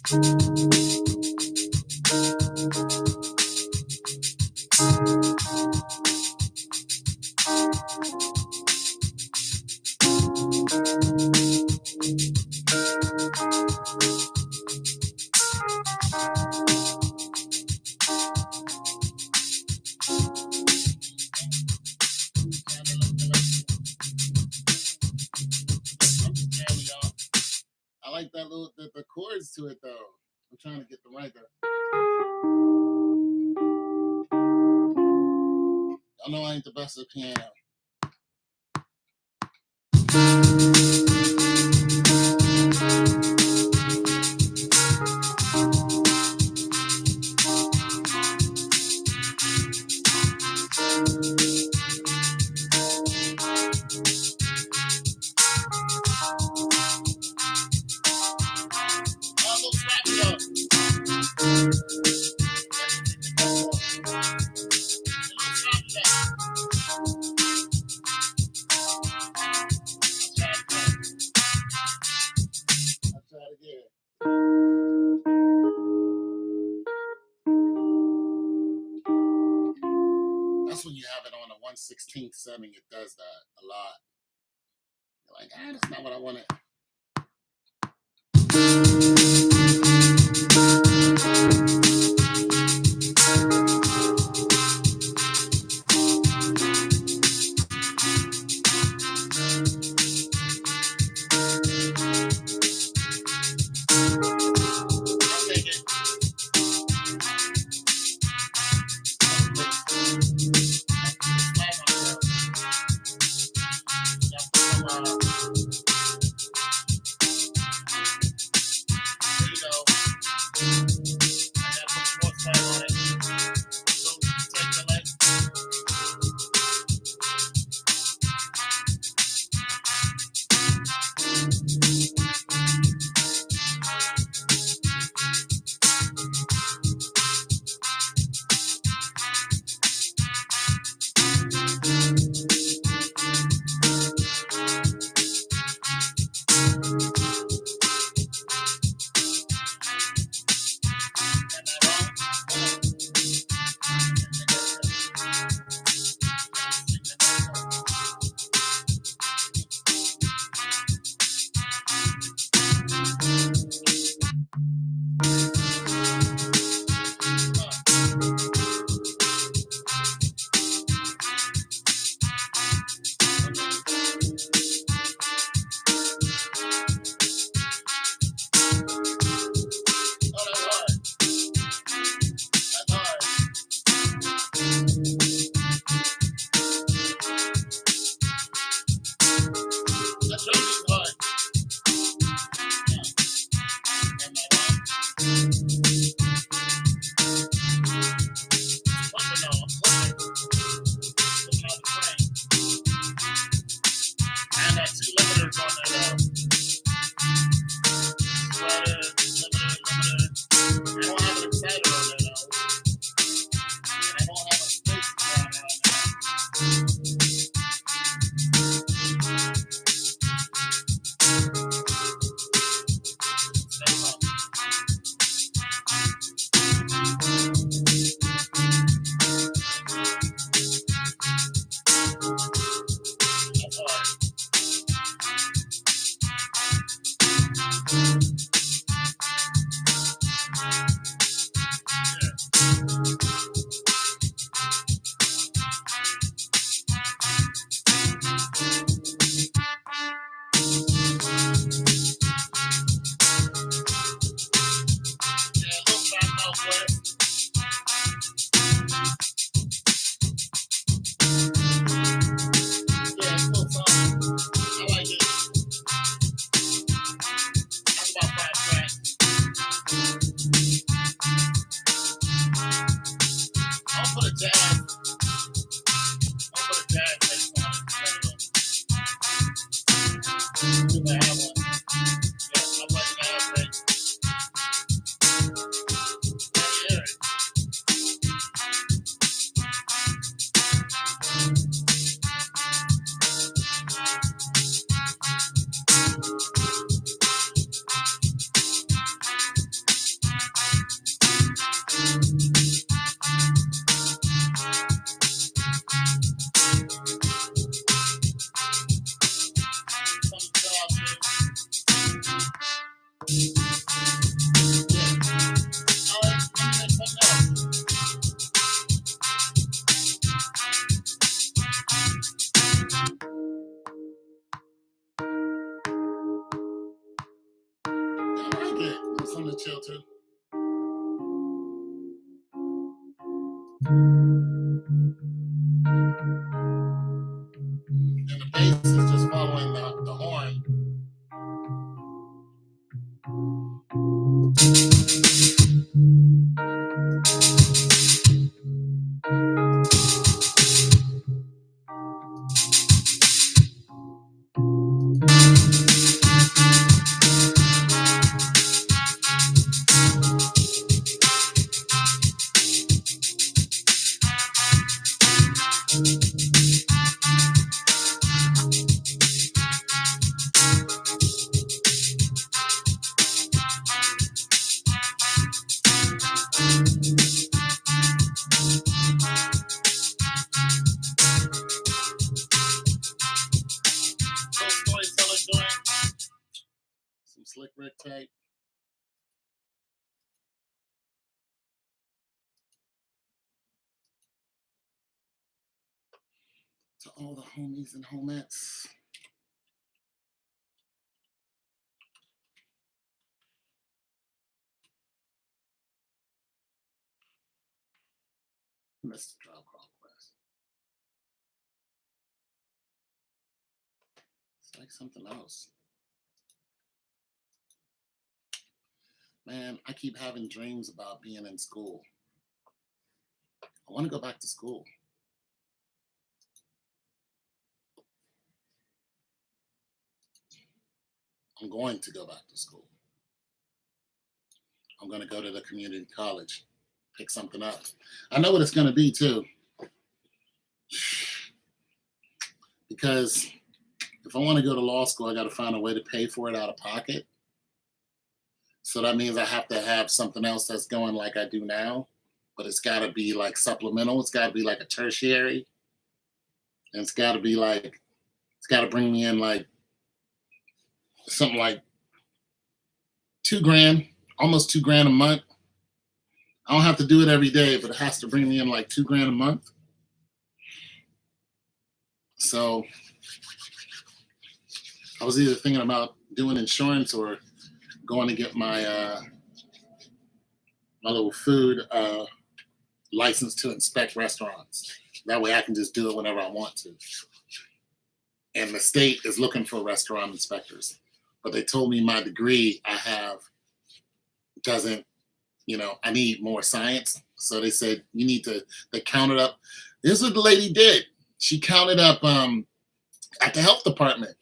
I like that little the chords to it though. I'm trying to get them right there. I know I ain't the best at piano. That's when you have it on a 1/16 setting, it does that a lot. You're like, that's not what I wanted. to chill too. And the bass is just following the horn. So storyteller joint, some Slick Rick tape. To all the homies and homettes. Mr. Tribe Called Quest. It's like something else. Man, I keep having dreams about being in school. I want to go back to school. I'm going to go back to school. I'm going to go to the community college, pick something up. I know what it's going to be too. Because if I want to go to law school, I got to find a way to pay for it out of pocket. So that means I have to have something else that's going like I do now, but it's got to be like supplemental. It's got to be like a tertiary. And it's got to be like, it's got to bring me in like something like $2,000, almost $2,000 a month. I don't have to do it every day, but it has to bring me in like $2,000 a month. So I was either thinking about doing insurance or going to get my my little food license to inspect restaurants. That way I can just do it whenever I want to. And the state is looking for restaurant inspectors. But they told me my degree I have doesn't, I need more science. So they said, they counted up. This is what the lady did. She counted up at the health department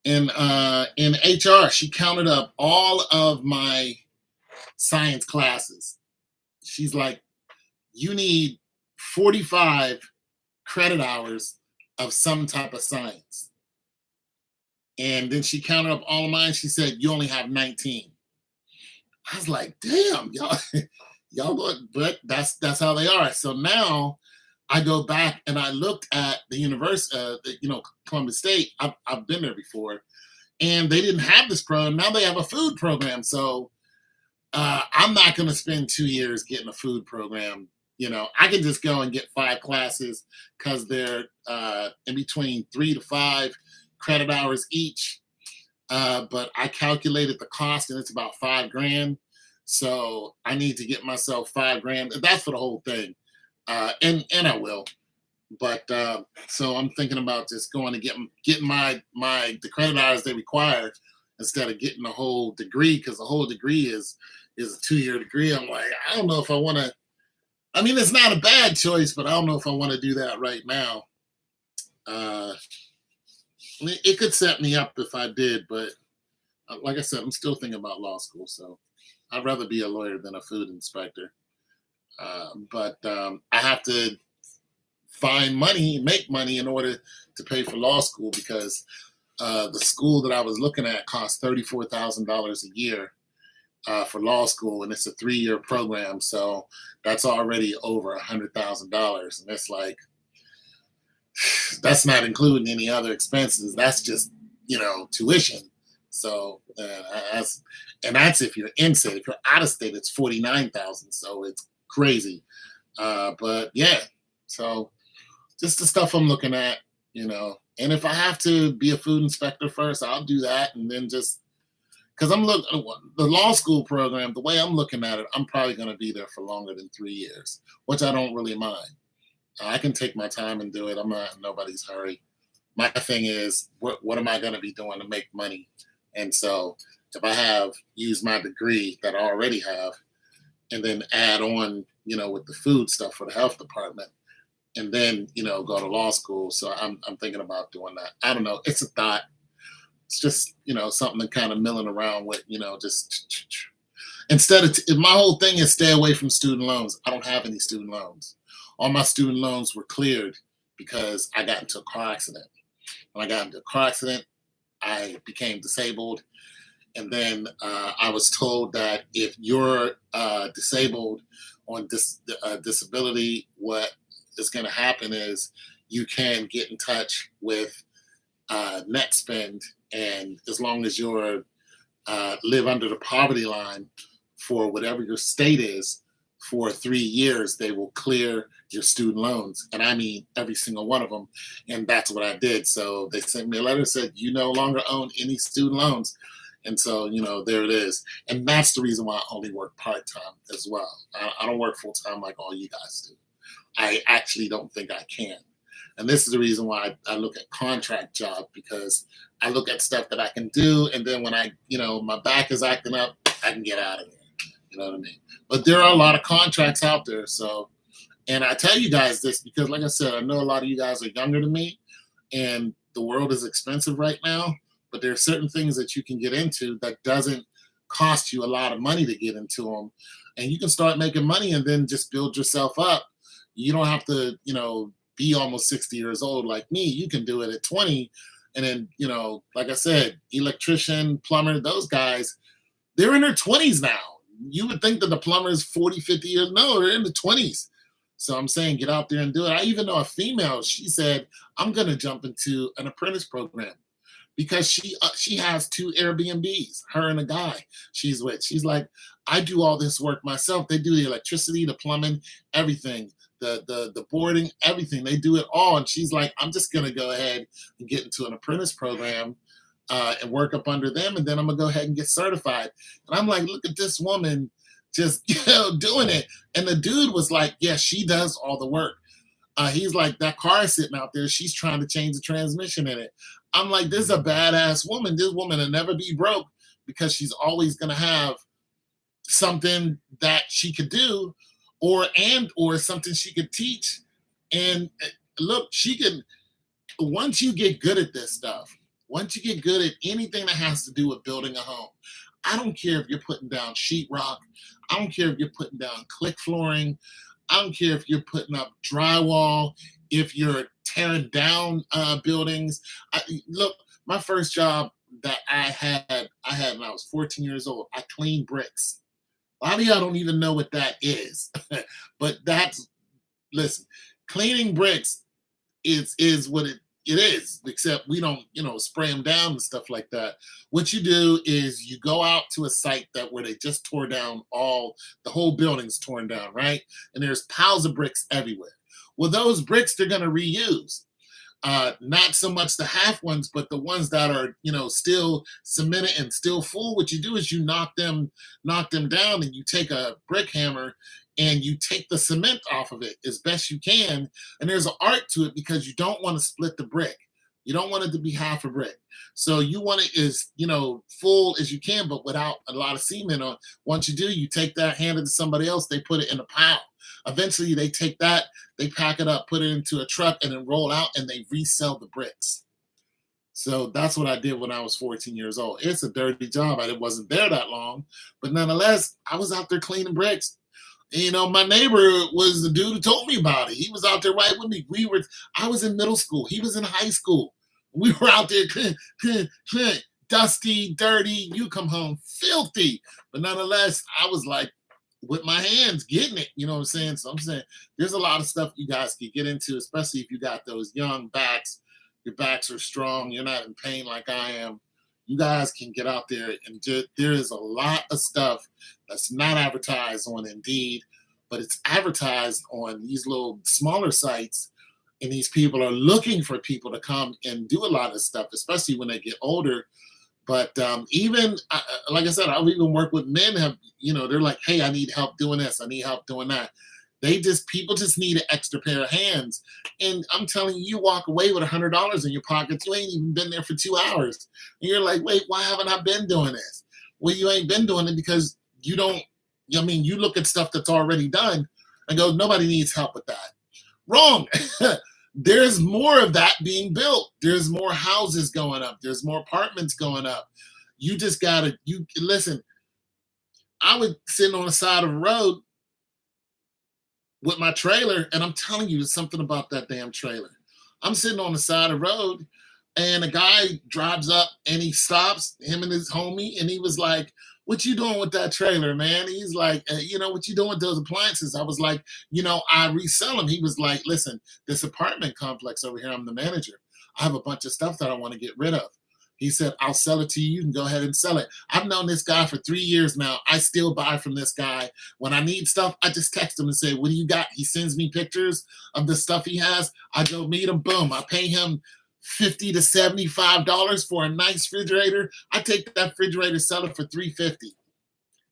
in HR. She counted up all of my science classes. She's like, you need 45 credit hours of some type of science. And then she counted up all of mine. She said, you only have 19. I was like, damn, y'all go, but that's how they are. So now I go back and I looked at the university, Columbus State. I've been there before, and they didn't have this program. Now they have a food program. So I'm not going to spend 2 years getting a food program. I can just go and get 5 classes because they're in between 3 to 5 credit hours each. But I calculated the cost and it's about $5,000. So I need to get myself $5,000. That's for the whole thing. And I will. But so I'm thinking about just going to getting the credit hours they require instead of getting the whole degree, because the whole degree is a 2-year degree. I'm like, I don't know if I want to. I mean, it's not a bad choice, but I don't know if I want to do that right now. It could set me up if I did, but like I said, I'm still thinking about law school, so I'd rather be a lawyer than a food inspector. But I have to find money, make money in order to pay for law school, because the school that I was looking at cost $34,000 a year for law school, and it's a 3-year program, so that's already over $100,000, and it's like, that's not including any other expenses. That's just tuition. So that's if you're in state. If you're out of state, it's $49,000. So it's crazy. But yeah, so just the stuff I'm looking at, And if I have to be a food inspector first, I'll do that, and then just because I'm looking the law school program. The way I'm looking at it, I'm probably going to be there for longer than 3 years, which I don't really mind. I can take my time and do it. I'm not in nobody's hurry. My thing is, what am I going to be doing to make money? And so, if I have used my degree that I already have, and then add on, with the food stuff for the health department, and then go to law school. So I'm thinking about doing that. I don't know. It's a thought. It's just something to kind of milling around with. Just instead of my whole thing is stay away from student loans. I don't have any student loans. All my student loans were cleared because I got into a car accident. When I got into a car accident, I became disabled. And then I was told that if you're disabled on disability, what is going to happen is you can get in touch with NetSpend, and as long as you're live under the poverty line for whatever your state is for 3 years, they will clear your student loans. And I mean every single one of them. And that's what I did. So they sent me a letter that said, you no longer own any student loans. And so, there it is. And that's the reason why I only work part-time as well. I don't work full-time like all you guys do. I actually don't think I can. And this is the reason why I look at contract job, because I look at stuff that I can do. And then when my back is acting up, I can get out of there. You know what I mean? But there are a lot of contracts out there. So, and I tell you guys this because, like I said, I know a lot of you guys are younger than me, and the world is expensive right now. But there are certain things that you can get into that doesn't cost you a lot of money to get into them, and you can start making money and then just build yourself up. You don't have to, be almost 60 years old like me. You can do it at 20, and then, like I said, electrician, plumber, those guys, they're in their 20s now. You would think that the plumber is 40, 50 years. No, they're in the 20s. So I'm saying get out there and do it. I even know a female, she said, I'm going to jump into an apprentice program because she has 2 Airbnbs, her and a guy she's with. She's like, I do all this work myself. They do the electricity, the plumbing, everything, the boarding, everything. They do it all. And she's like, I'm just going to go ahead and get into an apprentice program and work up under them, and then I'm gonna go ahead and get certified. And I'm like, look at this woman just doing it. And the dude was like, yeah, she does all the work. He's like, that car is sitting out there, she's trying to change the transmission in it. I'm like, this is a badass woman. This woman will never be broke because she's always gonna have something that she could do, or something she could teach. And look, she can, once you get good at this stuff, once you get good at anything that has to do with building a home, I don't care if you're putting down sheetrock. I don't care if you're putting down click flooring. I don't care if you're putting up drywall, if you're tearing down buildings. Look, my first job that I had when I was 14 years old. I cleaned bricks. A lot of y'all don't even know what that is. But listen, cleaning bricks is what it is, except we don't, spray them down and stuff like that. What you do is you go out to a site where they just tore down the whole building's torn down, right? And there's piles of bricks everywhere. Well, those bricks they're going to reuse. Not so much the half ones, but the ones that are, still cemented and still full. What you do is you knock them down, and you take a brick hammer and you take the cement off of it as best you can. And there's an art to it because you don't want to split the brick. You don't want it to be half a brick. So you want it as, full as you can, but without a lot of cement on. Once you do, you take that, hand it to somebody else, they put it in a pile. Eventually they take that, they pack it up, put it into a truck, and then roll out, and they resell the bricks. So that's what I did when I was 14 years old. It's a dirty job. I wasn't there that long, but nonetheless, I was out there cleaning bricks. My neighbor was the dude who told me about it. He was out there right with me. I was in middle school. He was in high school. We were out there, dusty, dirty. You come home filthy. But nonetheless, I was like, with my hands getting it. You know what I'm saying? So I'm saying there's a lot of stuff you guys can get into, especially if you got those young backs. Your backs are strong. You're not in pain like I am. You guys can get out there and there is a lot of stuff that's not advertised on Indeed, but it's advertised on these little smaller sites. And these people are looking for people to come and do a lot of stuff, especially when they get older. But even like I said, I've even worked with men have, they're like, hey, I need help doing this. I need help doing that. People just need an extra pair of hands. And I'm telling you, you walk away with $100 in your pockets. You ain't even been there for 2 hours. And you're like, wait, why haven't I been doing this? Well, you ain't been doing it because you don't, you look at stuff that's already done and go, nobody needs help with that. Wrong. There's more of that being built. There's more houses going up. There's more apartments going up. You just gotta, listen, I was sitting on the side of the road with my trailer, and I'm telling you, there's something about that damn trailer. I'm sitting on the side of the road, and a guy drives up and he stops, him and his homie, and he was like, what you doing with that trailer, man? He's like, what you doing with those appliances? I was like, I resell them. He was like, listen, this apartment complex over here, I'm the manager. I have a bunch of stuff that I want to get rid of. He said, I'll sell it to you. You can go ahead and sell it. I've known this guy for 3 years now. I still buy from this guy. When I need stuff, I just text him and say, what do you got? He sends me pictures of the stuff he has. I go meet him. Boom. I pay him $50 to $75 for a nice refrigerator. I take that refrigerator, sell it for $350.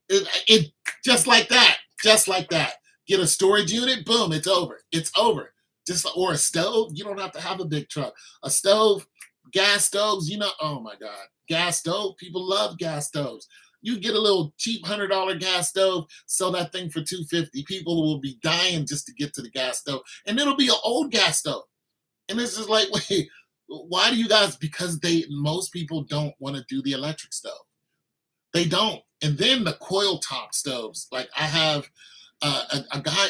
It just like that. Just like that. Get a storage unit. Boom. It's over. It's over. Or a stove. You don't have to have a big truck. A stove. Gas stoves, oh my God, gas stove. People love gas stoves. You get a little cheap $100 gas stove, sell that thing for $250. People will be dying just to get to the gas stove, and it'll be an old gas stove. And it's just like, wait, why do you guys? Because most people don't want to do the electric stove. They don't. And then the coil top stoves. Like I have a guy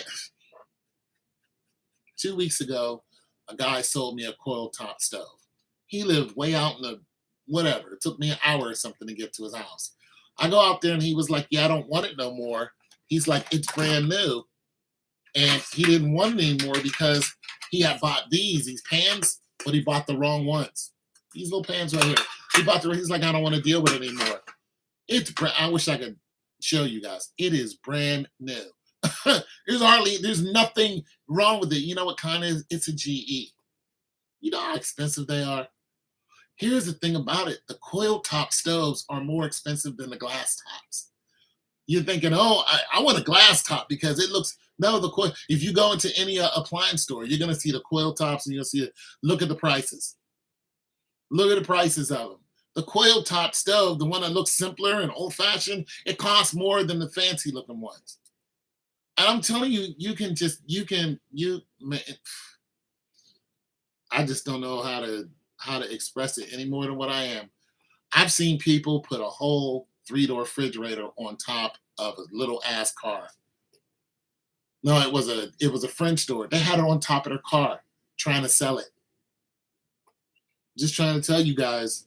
2 weeks ago. A guy sold me a coil top stove. He lived way out in the whatever. It took me an hour or something to get to his house. I go out there and he was like, yeah, I don't want it no more. He's like, it's brand new. And he didn't want it anymore because he had bought these pans, but he bought the wrong ones. These little pans right here. He's like, I don't want to deal with it anymore. I wish I could show you guys. It is brand new. There's nothing wrong with it. You know what kind of it's a GE. You know how expensive they are? Here's the thing about it. The coil top stoves are more expensive than the glass tops. You're thinking, oh, I want a glass top because it looks, no, the coil. If you go into any appliance store, you're going to see the coil tops and you'll see it. Look at the prices. Look at the prices of them. The coil top stove, the one that looks simpler and old fashioned, it costs more than the fancy looking ones. And I'm telling you, I just don't know how to express it any more than what I am. I've seen people put a whole 3-door refrigerator on top of a little ass car. No, it was a French door. They had it on top of their car trying to sell it. Just trying to tell you guys,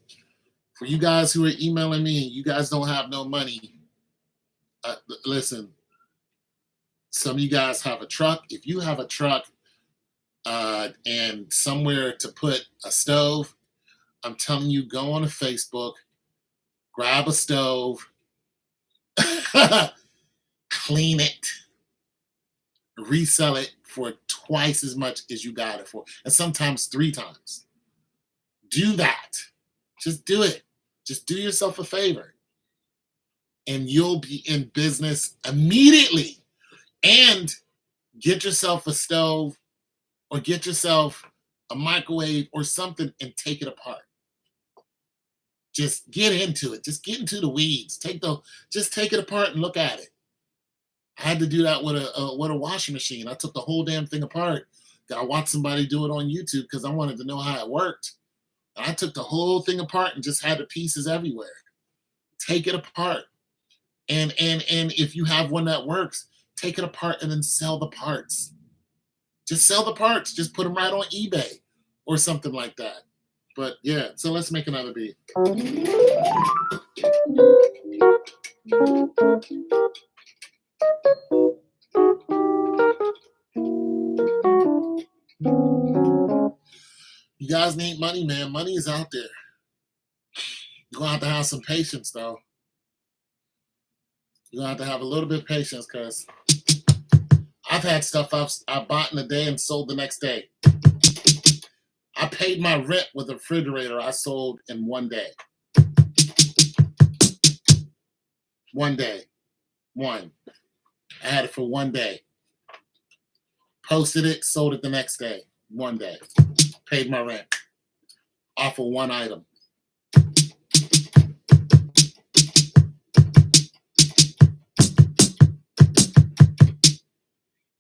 for you guys who are emailing me and you guys don't have no money, listen, some of you guys have a truck. If you have a truck and somewhere to put a stove, I'm telling you, go on to Facebook, grab a stove, clean it, resell it for twice as much as you got it for, and sometimes 3 times. Do that. Just do it. Just do yourself a favor, and you'll be in business immediately. And get yourself a stove or get yourself a microwave or something and take it apart. Just get into it. Just get into the weeds. Just take it apart and look at it. I had to do that with a washing machine. I took the whole damn thing apart. I watched somebody do it on YouTube because I wanted to know how it worked. And I took the whole thing apart and just had the pieces everywhere. Take it apart. And if you have one that works, take it apart and then sell the parts. Just sell the parts. Just put them right on eBay or something like that. But yeah, so let's make another beat. You guys need money, man. Money is out there. You're going to have some patience, though. You're going to have a little bit of patience because I've had stuff I bought in a day and sold the next day. I paid my rent with a refrigerator I sold in one day. 1 day. One. I had it for 1 day. Posted it, sold it the next day. 1 day. Paid my rent. Off of one item.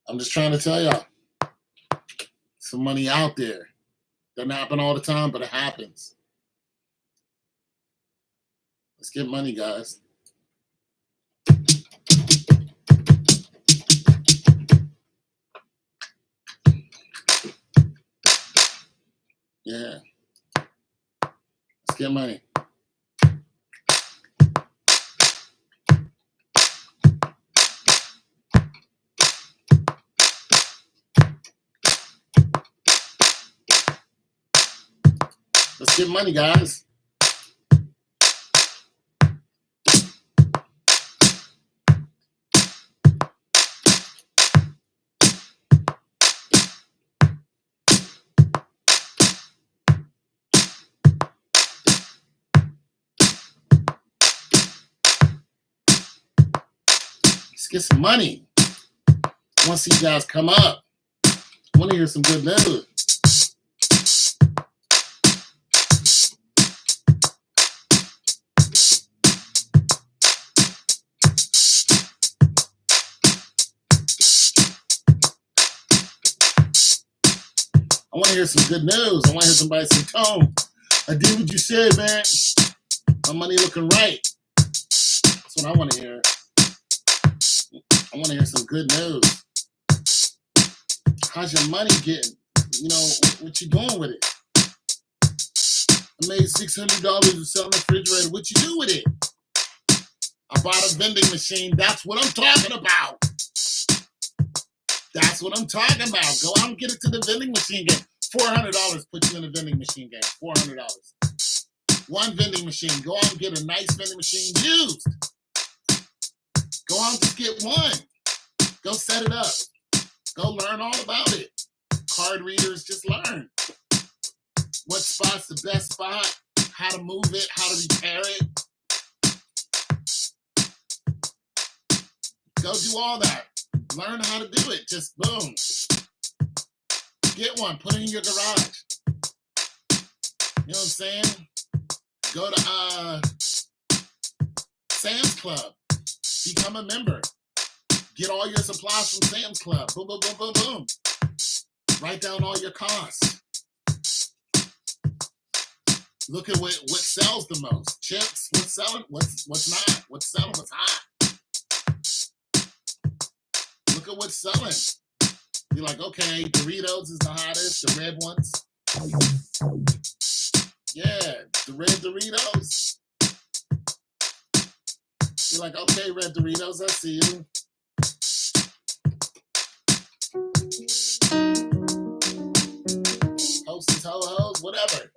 I'm just trying to tell y'all. Some money out there. Doesn't happen all the time, but it happens. Let's get money, guys. Yeah. Let's get money. Let's get money, guys. Let's get some money. I want to see you guys come up. I want to hear some good news. I want to hear some good news. I want to hear somebody say, Tone, I did what you said, man. My money looking right. That's what I want to hear. I want to hear some good news. How's your money getting? You know, what you doing with it? I made $600 selling a refrigerator. What you do with it? I bought a vending machine. That's what I'm talking about. That's what I'm talking about. Go out and get it to the vending machine game. $400 put you in a vending machine game. $400. One vending machine. Go out and get a nice vending machine used. Go out and just get one. Go set it up. Go learn all about it. Card readers, just learn. What spot's the best spot? How to move it, how to repair it. Go do all that. Learn how to do it. Just boom. Get one. Put it in your garage. You know what I'm saying? Go to Sam's Club. Become a member. Get all your supplies from Sam's Club. Boom, boom, boom, boom, boom. Write down all your costs. Look at what sells the most. Chips, what's selling? What's not? What's selling? What's hot? Look at what's selling. You're like, okay, Doritos is the hottest, the red ones. Yeah, the red Doritos. You're like, okay, red Doritos, I see you. Hostess, ho-hos, whatever.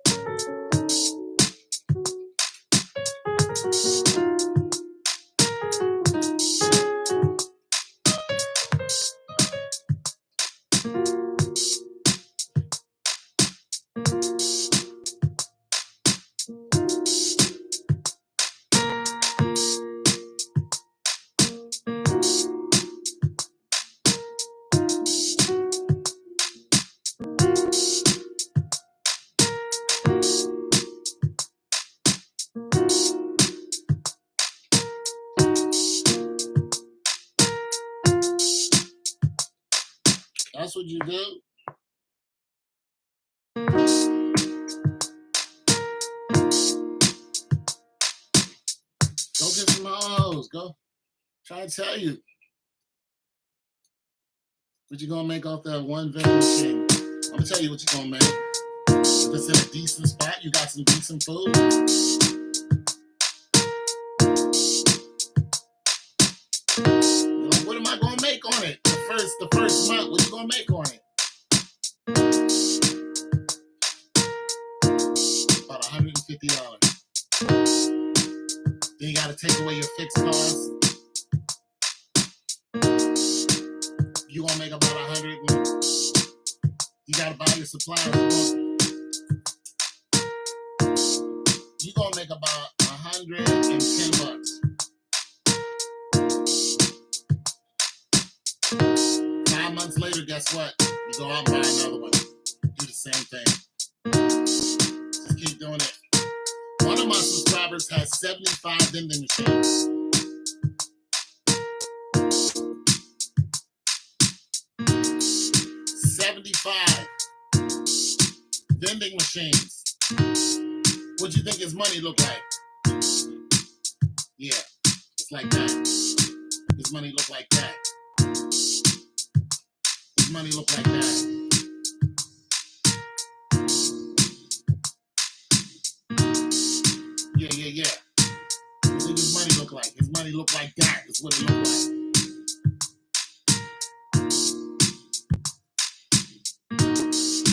That's what you do. Go get some hoes. Go. Try to tell you. What you gonna make off that one vending machine? I'm gonna tell you what you're gonna make. If it's in a decent spot, you got some decent food. You're like, what am I gonna make on it? The first month, what you gonna make on it? About $150. Then you gotta take away your fixed costs. You gonna make about 100. You gotta buy your supplies. You gonna make about $110. guess what? You go out and buy another one. Do the same thing. Just keep doing it. One of my subscribers has 75 vending machines. 75 vending machines. What do you think his money look like? Yeah, it's like that. His money look like that. His money look like that. Yeah. What do his money look like? His money look like that. That's what it look like.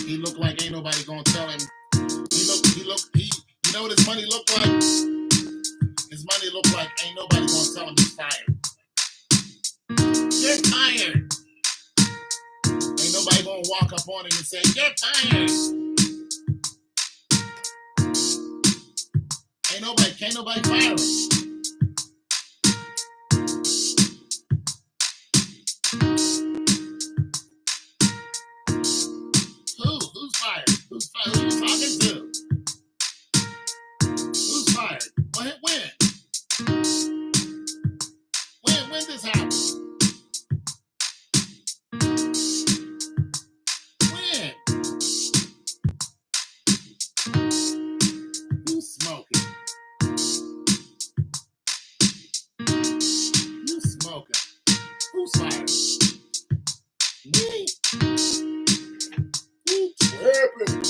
He look like ain't nobody gonna tell him. You know what his money look like? His money look like ain't nobody gonna tell him he's fired. You're fired. Ain't nobody gonna walk up on him and say, you're fired. Can't nobody fire him. Who's fired? Who's fired? Who you talking to? Who's fired? When? When this happened? When? Who's smoking? Who's fired? Me? You tripping?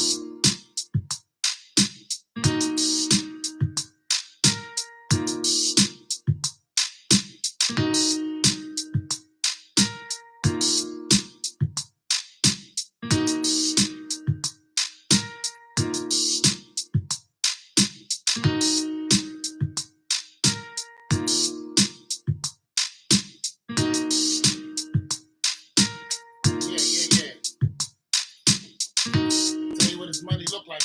His money look like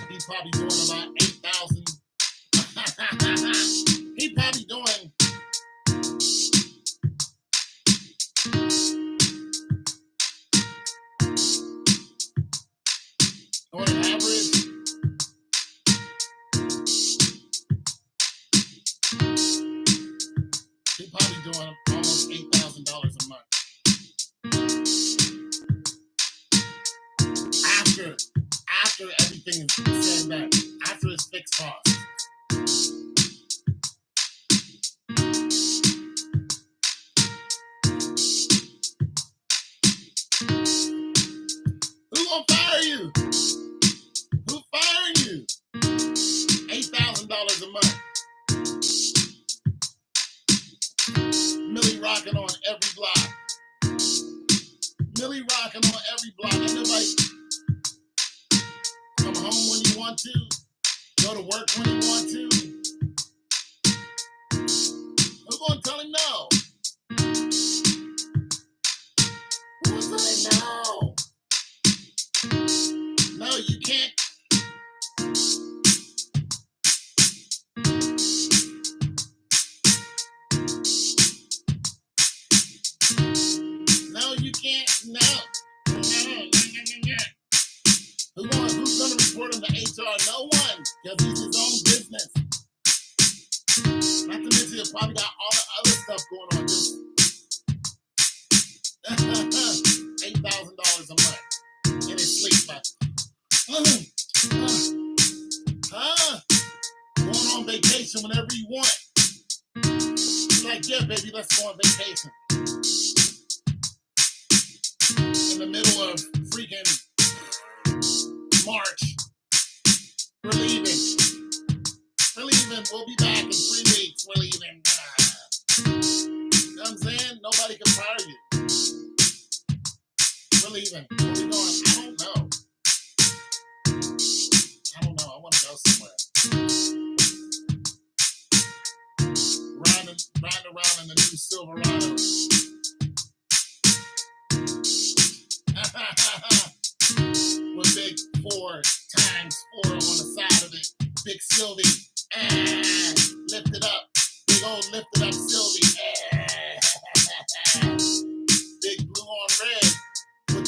he's probably doing about 8,000. He probably doing on an average. He probably doing almost $8,000 a month. After everything is said and done, after his fixed costs. Who gonna fire you? Who firing you? $8,000 a month. Millie rocking on every block. Millie rocking on every block. Ain't nobody come home when you want to. Go to work when you want to. Who's gonna tell him no? Who's telling no? No, you can't. No, you can't. No. Who's gonna report him to HR? No one, because he's his own business. Not to mention, he's probably got all the other stuff going on. $8,000 a month in his sleep. Going on vacation whenever you want. He's like, yeah, baby, let's go on vacation. In the middle of freaking March. We're leaving. We'll be back in 3 weeks. We're leaving. You know what I'm saying? Nobody can fire you. We're leaving. Where we going? I don't know. I want to go somewhere. Riding around in the new Silverado. With big 4x4 on the side of it. Big Sylvie. Lift it up. Big old lifted up Sylvie. Big blue on red with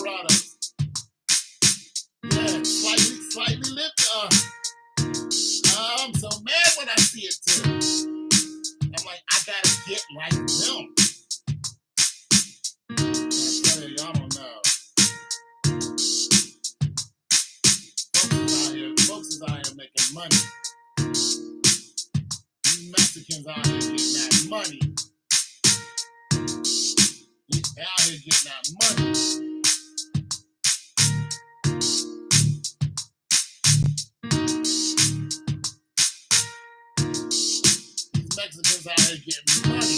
Silverados. Yeah, slightly lift. I'm so mad when I see it too. I'm like, I gotta get like them. I tell you, y'all don't know. Folks is out here making money. You Mexicans out here getting that money. You out here getting that money. These Mexicans out here getting money.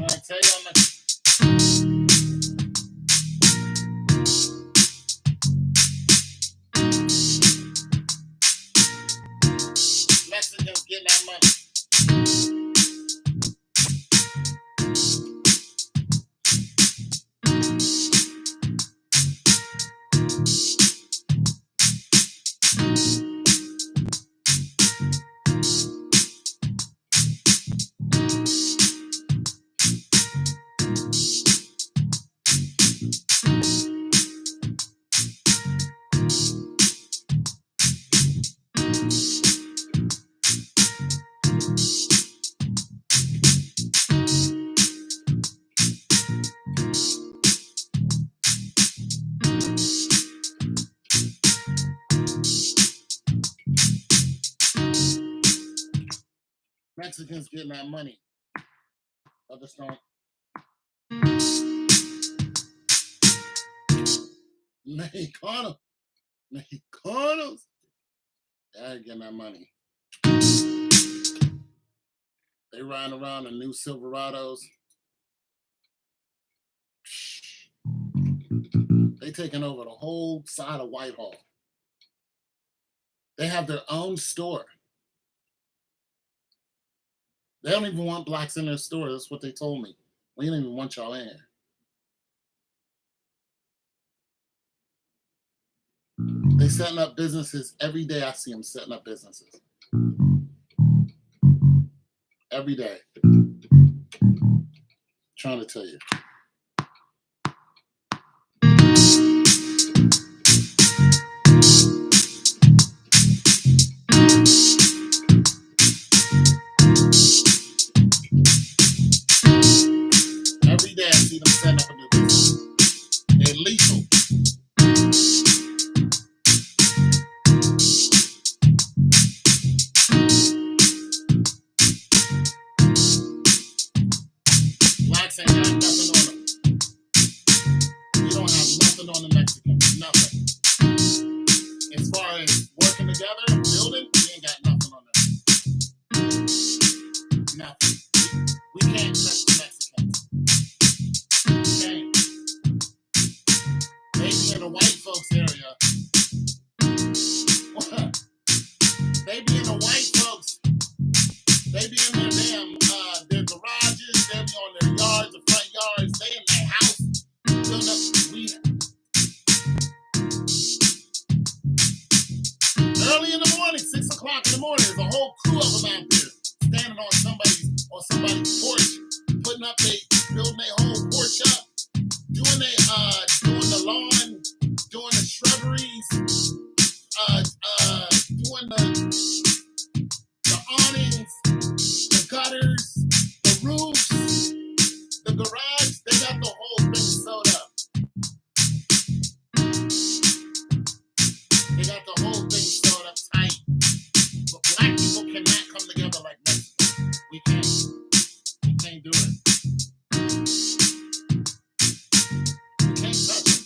I tell you, Mexicans getting that money. Mexicans getting that money. Others don't. Mexicanos. They're getting that money. They riding around in new Silverados. They taking over the whole side of Whitehall. They have their own store. They don't even want blacks in their store. That's what they told me. We don't even want y'all in here. They setting up businesses every day. I see them setting up businesses every day. Trying to tell you. Every day I see them setting up a new business. They're lethal. Blacks ain't got nothing on them. You don't have nothing on the Mexicans. Nothing. As far as working together, building, you ain't got nothing on them. Nothing. We can't touch the Mexicans. We can't. Maybe in the white folks area. They be in the white folks. They be in their damn their garages. They be on their yards, the front yards. They in their house. Building up the weed. Early in the morning, 6 o'clock in the morning, there's a whole crew of them out there standing on somebody's porch, putting up building their whole porch up, doing the lawn, doing the shrubberies, doing the awnings, We can't. We can't do it. We can't touch them.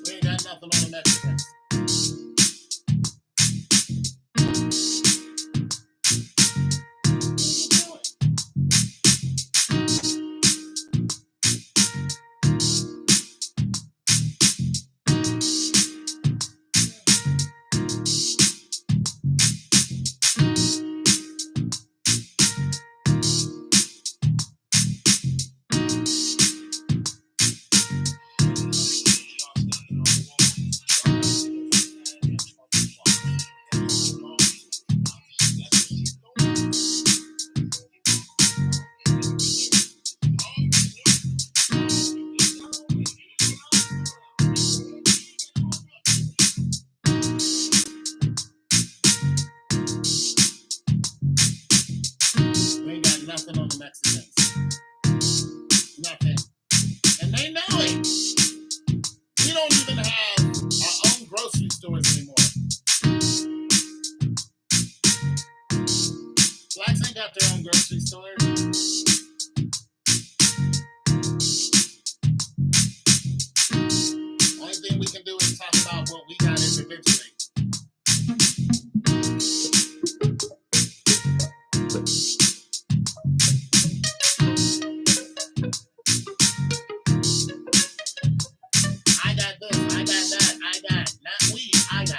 We ain't got nothing on the Mexicans. We ain't got nothing on the Mexicans. Nothing. And they know it. We don't even have our own grocery stores anymore. Blacks ain't got their own grocery stores. Only thing we can do is talk about what we got individually. I got this, I got that, I got. Not we, I got.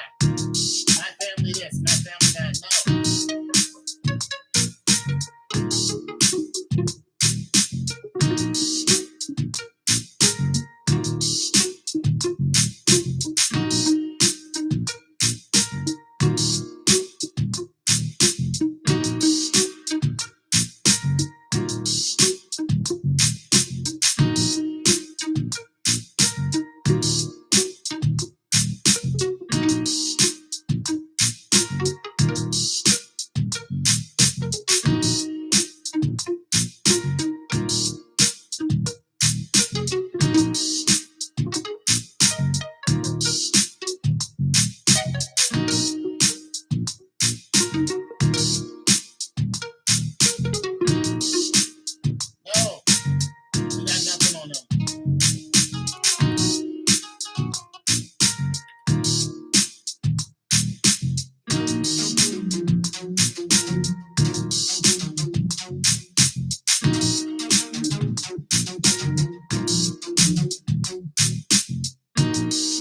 My family this, my family that. No. No. We got nothing on them.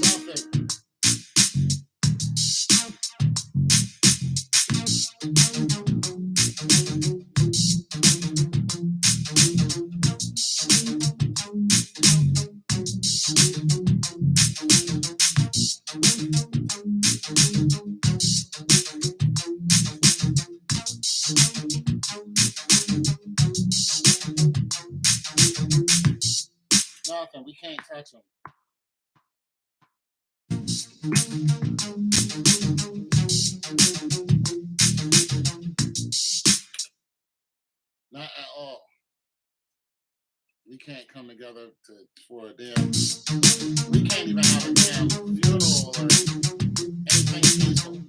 Nothing. Nothing. We can't touch them. Not at all. We can't come together for a damn. We can't even have a damn funeral or anything peaceful.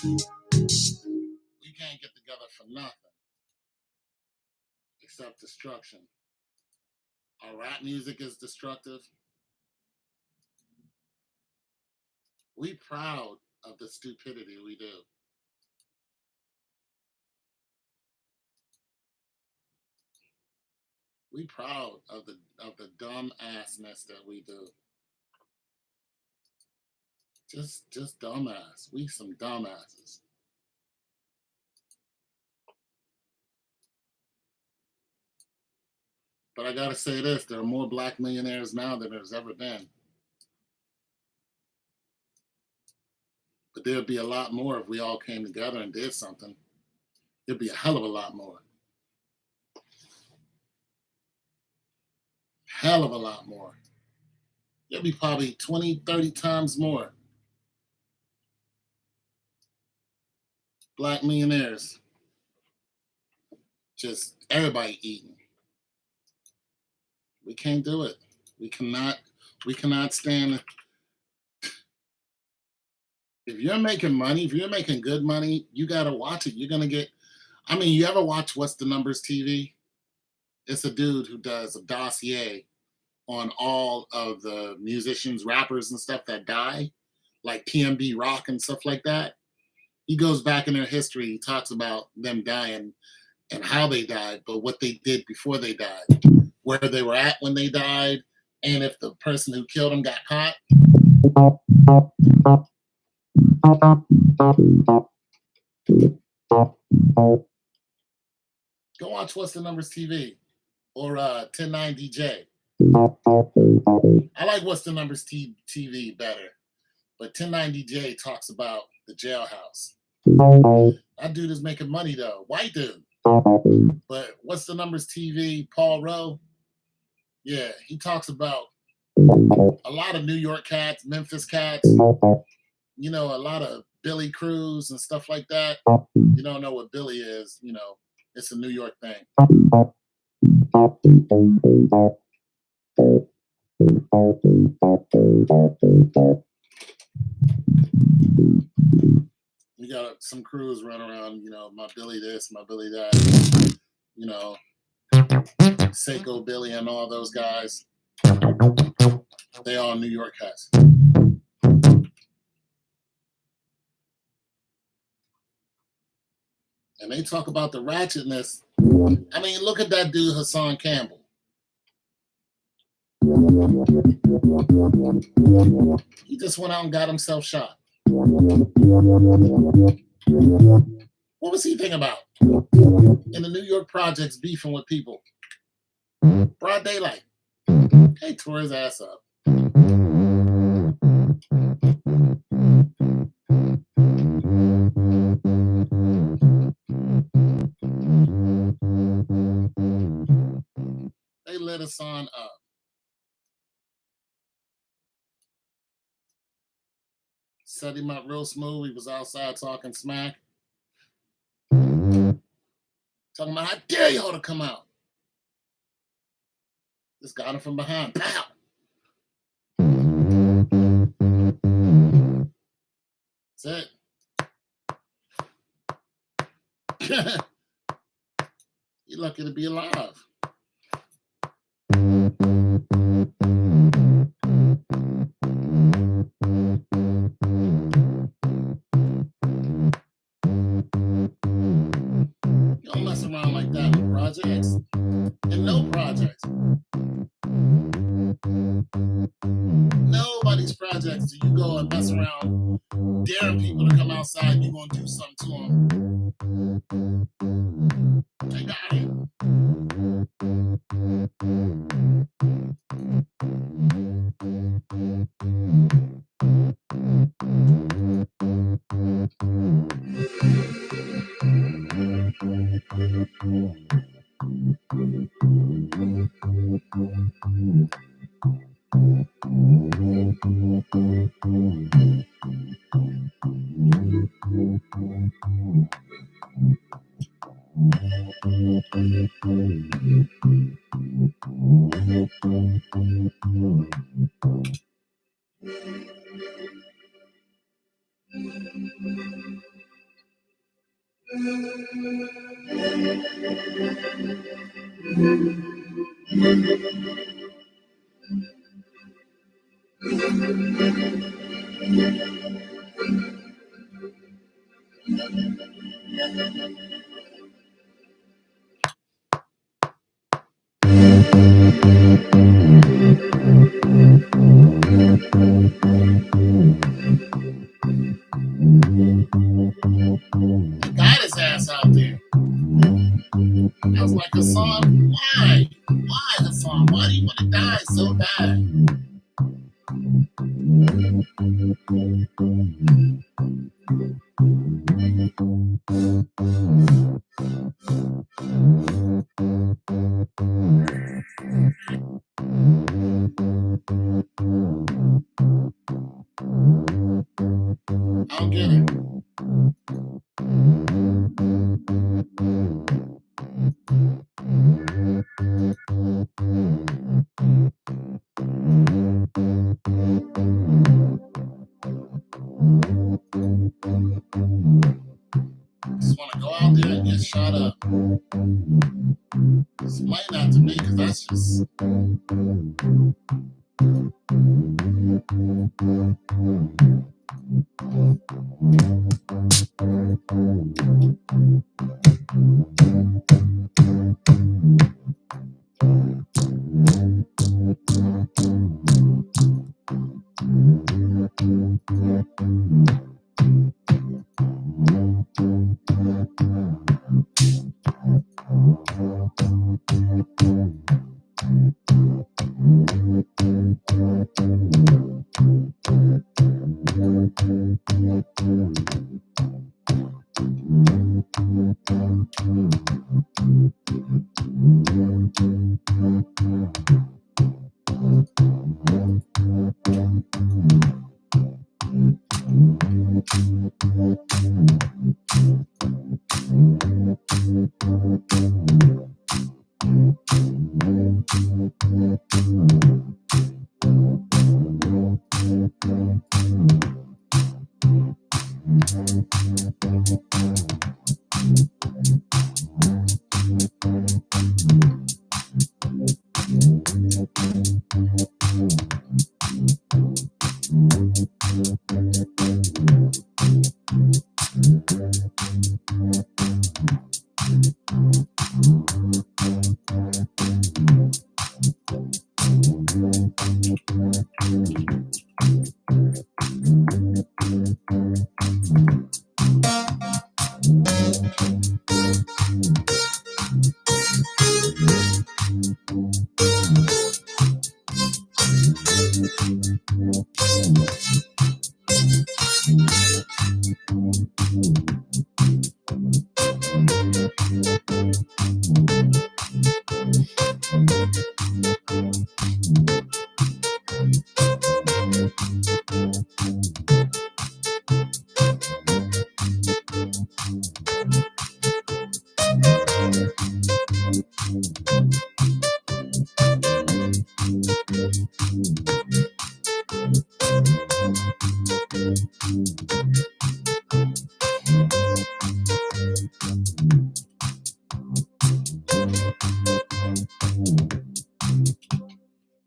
We can't get together for nothing except destruction. Our rap music is destructive. We proud of the stupidity we do. We proud of the dumb assness that we do. Just dumbass. We some dumbasses. But I gotta say this: there are more black millionaires now than there's ever been. But there'd be a lot more if we all came together and did something. There'd be a hell of a lot more. Hell of a lot more. There'd be probably 20, 30 times more black millionaires. Just everybody eating. We can't do it. We cannot stand. If you're making money, if you're making good money, you gotta watch it. You're gonna get. I mean, you ever watch What's the Numbers TV? It's a dude who does a dossier on all of the musicians, rappers, and stuff that die, like PNB Rock and stuff like that. He goes back in their history. He talks about them dying and how they died, but what they did before they died, where they were at when they died, and if the person who killed them got caught. Go watch What's the Numbers TV or 109DJ. I like What's the Numbers TV better, but 109DJ talks about the jailhouse. That dude is making money though, white dude. But What's the Numbers TV, Paul Rowe, yeah, he talks about a lot of New York cats, Memphis cats, you know, a lot of Billy Cruz and stuff like that. You don't know what Billy is, you know, it's a New York thing. You got some crews running around, you know, my Billy this, my Billy that, you know, Seiko Billy and all those guys. They all New York cats. And they talk about the ratchetness. I mean, look at that dude, Hassan Campbell. He just went out and got himself shot. What was he thinking about? In the New York projects, beefing with people. Broad daylight. He tore his ass up. They lit Hassan up. Set him up real smooth. He was outside talking smack. Talking about, how dare y'all to come out? Just got him from behind. Pow! That's it. You're lucky to be alive. You don't mess around like that in projects. In no projects. Nobody's projects do you go and mess around daring people to come outside and you're going to do something to them. They got him. Got his ass out there. I was like, Hassan, why? Why, Hassan? Why do you want to die so bad? I don't get it. Just want to go out there and get shot up. Explain that to me, because that's just.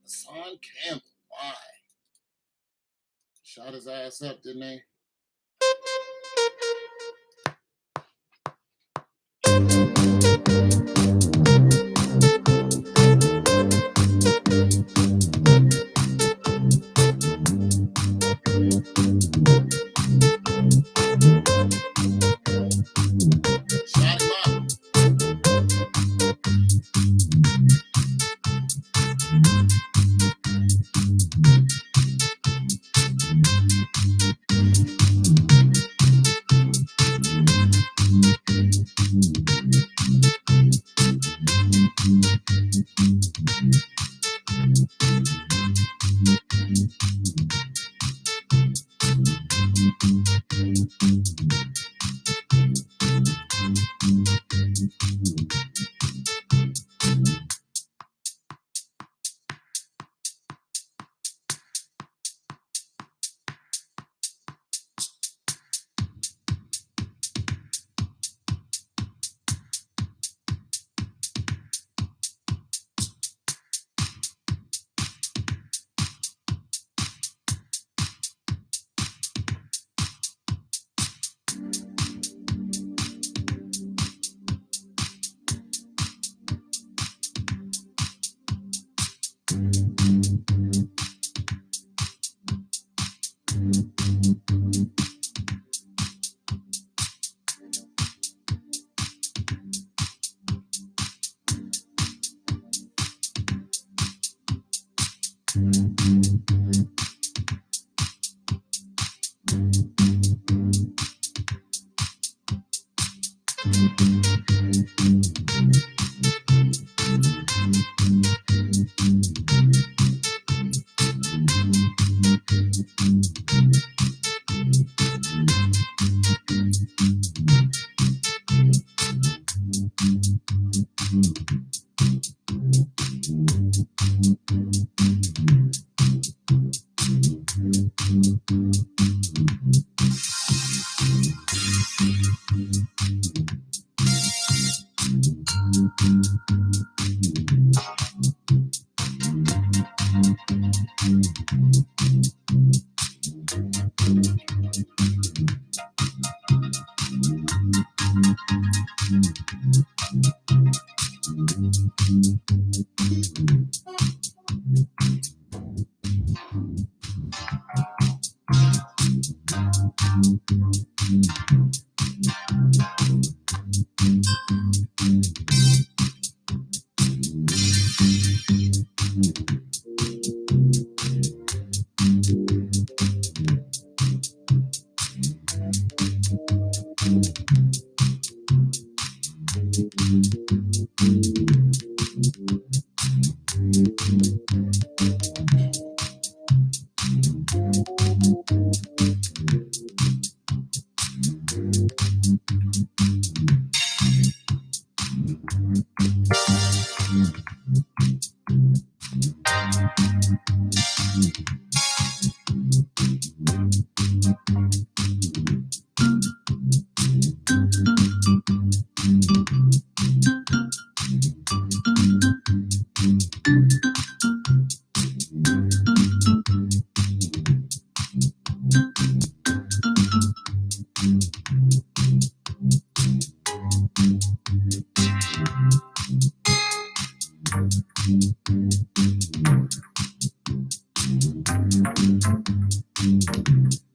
Hassan Campbell, why? Shot his ass up, didn't they? Shot him up.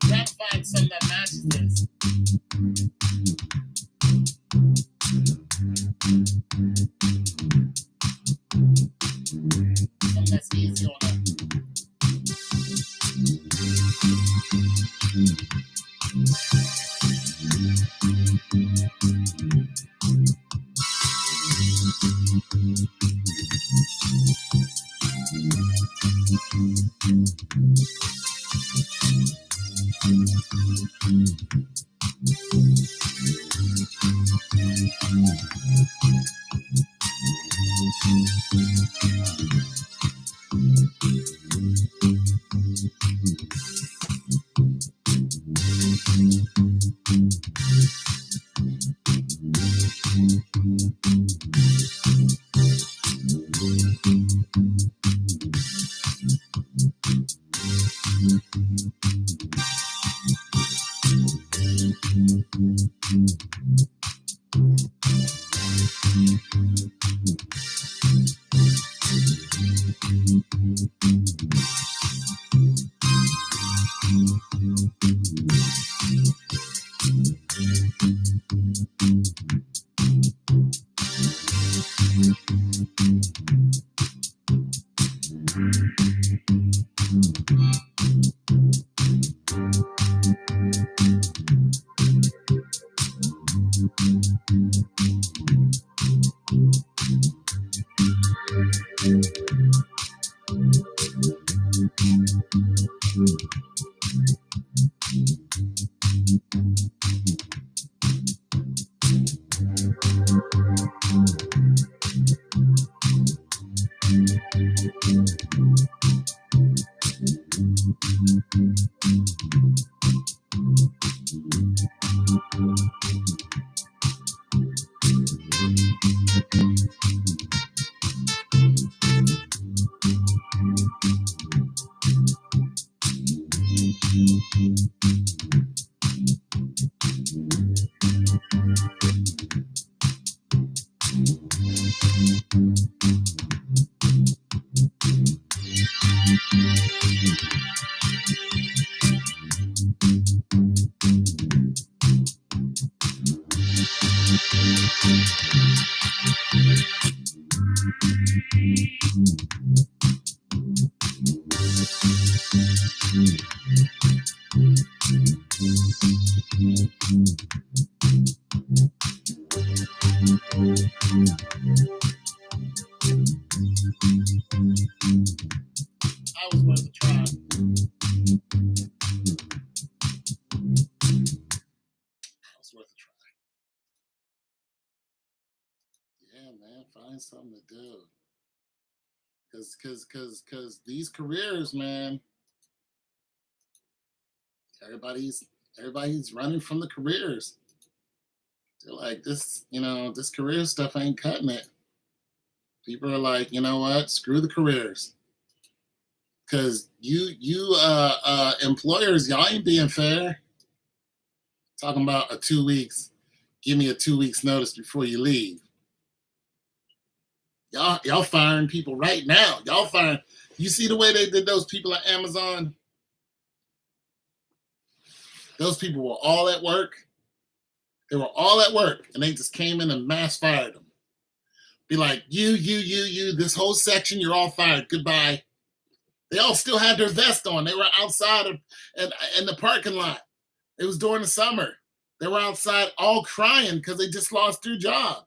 Try to find some that matches this. Some that's easy on it. I was worth a try. I was worth a try. Yeah, man, find something to do. Cause these careers, man, everybody's everybody's running from the careers. They're like, this career stuff ain't cutting it. People are like, you know what? Screw the careers. Cause you employers, y'all ain't being fair. Talking about a 2 weeks, give me a 2 weeks notice before you leave. Y'all firing people right now. Y'all firing. You see the way they did those people at Amazon? Those people were all at work. They were all at work, and they just came in and mass fired them. Be like, you, this whole section, you're all fired. Goodbye. They all still had their vest on. They were outside in the parking lot. It was during the summer. They were outside all crying because they just lost their job.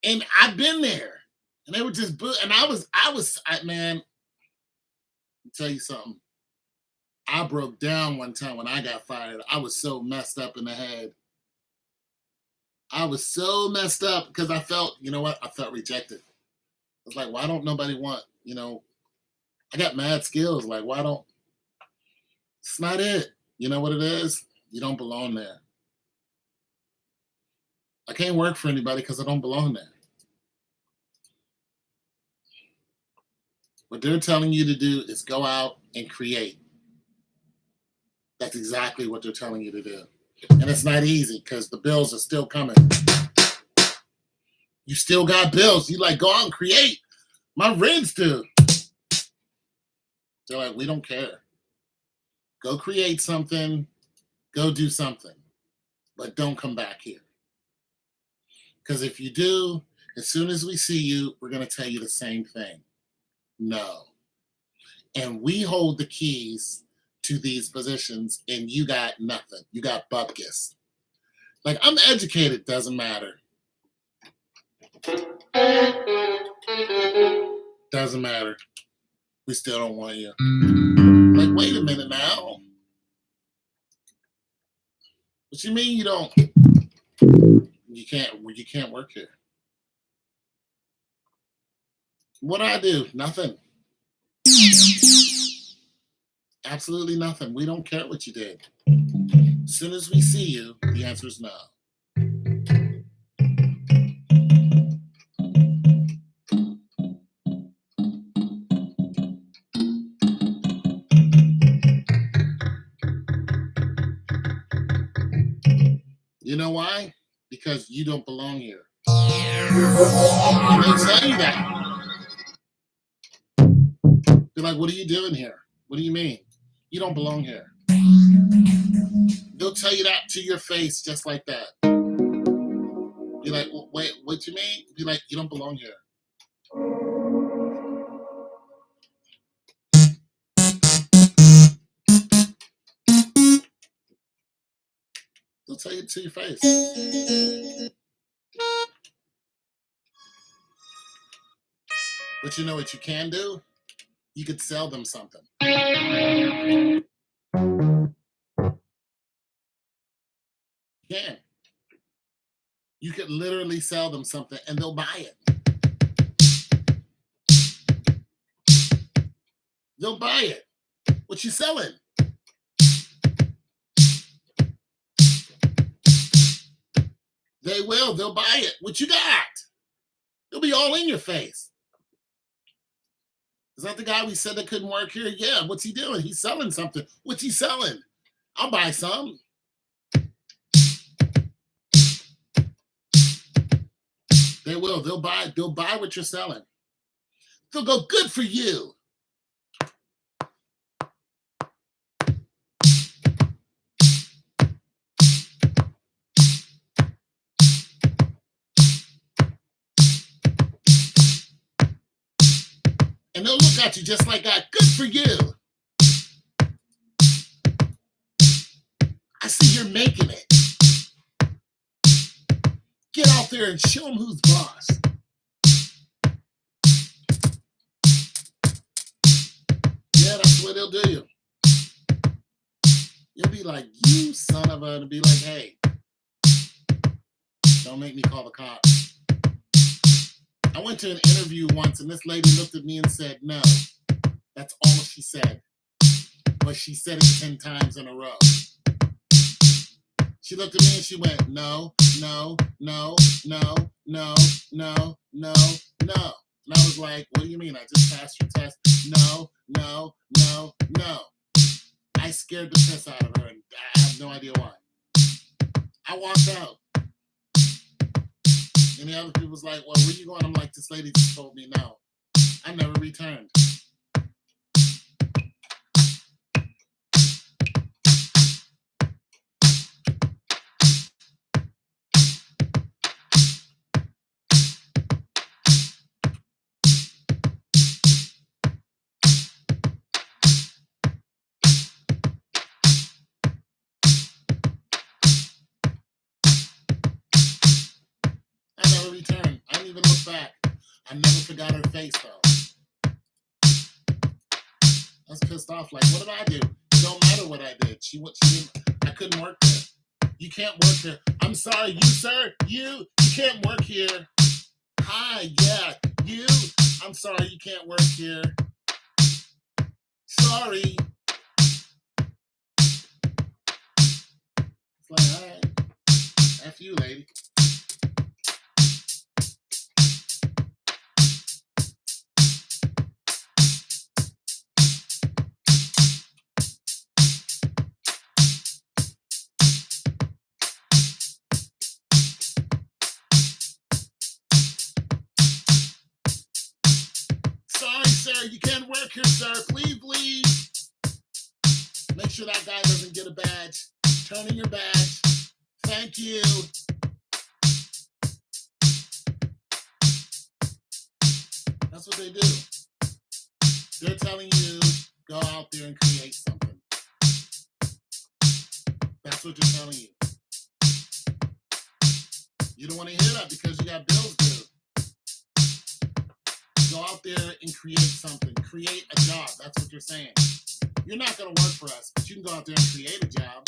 And I've been there. And they were just, and man, I'll tell you something. I broke down one time when I got fired. I was so messed up in the head. I was so messed up because I felt, you know what? I felt rejected. I was like, why don't nobody want, I got mad skills. Like, why don't, it's not it. You know what it is? You don't belong there. I can't work for anybody because I don't belong there. What they're telling you to do is go out and create. That's exactly what they're telling you to do. And it's not easy because the bills are still coming. You still got bills. You like, go out and create. My rent's due. They're like, we don't care. Go create something. Go do something. But don't come back here. Because if you do, as soon as we see you, we're going to tell you the same thing. No. And we hold the keys to these positions, and you got nothing. You got bupkis. Like, I'm educated, doesn't matter. Doesn't matter. We still don't want you. Like, wait a minute now. What you mean you don't? You can't work here. What do I do? Nothing. Absolutely nothing. We don't care what you did. As soon as we see you, the answer is no. You know why? Because you don't belong here. And they tell you that. They're like, what are you doing here? What do you mean? You don't belong here. They'll tell you that to your face just like that. Be like, well, wait, what you mean? Be like, you don't belong here. They'll tell you to your face. But you know what you can do? You could sell them something. You can. You could literally sell them something and they'll buy it. They'll buy it. What you selling? They will. They'll buy it. What you got? They'll be all in your face. Is that the guy we said that couldn't work here? Yeah. What's he doing? He's selling something. What's he selling? I'll buy some. They will. They'll buy what you're selling. They'll go, good for you. And they'll look at you just like that. Good for you. I see you're making it. Get out there and show them who's boss. Yeah, that's what they'll do you. You'll be like, you son of a, and be like, hey, don't make me call the cops. I went to an interview once and this lady looked at me and said, no. That's all she said. But she said it 10 times in a row. She looked at me and she went, no, no, no, no, no, no, no, no. And I was like, what do you mean? I just passed your test. No, no, no, no. I scared the piss out of her and I have no idea why. I walked out. And the other people was like, well, where you going? I'm like, this lady just told me no. I never returned. I never returned. I didn't even look back. I never forgot her face though. I was pissed off. Like, what did I do? It don't matter what I did. She didn't. I couldn't work there. You can't work here. I'm sorry, you sir. You can't work here. Hi, yeah, you. I'm sorry, you can't work here. Sorry. It's like, all right, F you, lady. Sorry, sir, you can't work here, sir. Please leave. Make sure that guy doesn't get a badge. Turn in your badge. Thank you. That's what they do. They're telling you, go out there and create something. That's what they're telling you. You don't want to hear that because you got bills due. Go out there and create something. Create a job. That's what you're saying. You're not going to work for us, but you can go out there and create a job.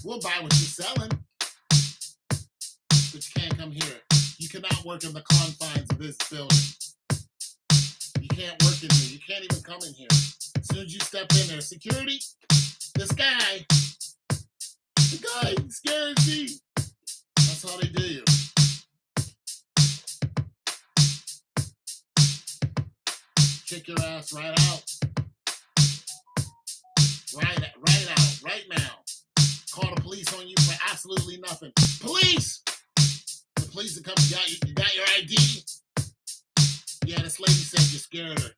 We'll buy what you're selling. But you can't come here. You cannot work in the confines of this building. You can't work in here. You can't even come in here. As soon as you step in there, security, this guy, the guy scares me. That's how they do you. Kick your ass right out. Right out, right now. Call the police on you for absolutely nothing. Police! The police will come, you got your ID? Yeah, this lady said you scared her.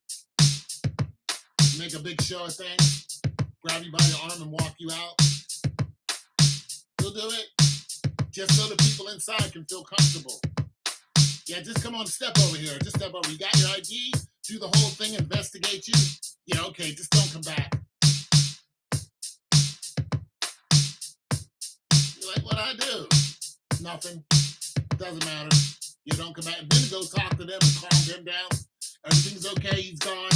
Make a big show of things, grab you by the arm and walk you out. You'll do it just so the people inside can feel comfortable. Yeah, just come on, step over here. Just step over. You got your ID? Do the whole thing, investigate you? Yeah, okay, just don't come back. You're like, what'd I do? Nothing. Doesn't matter. You don't come back. Then go talk to them and calm them down. Everything's okay. He's gone.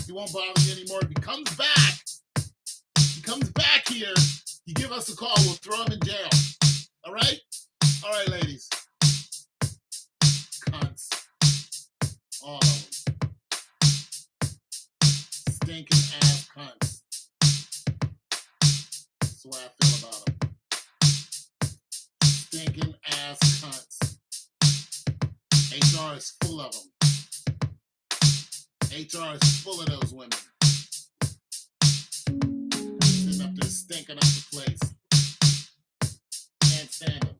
He won't bother you anymore. If he comes back here, you give us a call. We'll throw him in jail. All right? All right, ladies. Cunts. All of them. Stinking ass cunts. That's the way I feel about them. Stinking ass cunts. HR is full of them. HR is full of those women. Sitting up there stinking up the place. Can't stand them.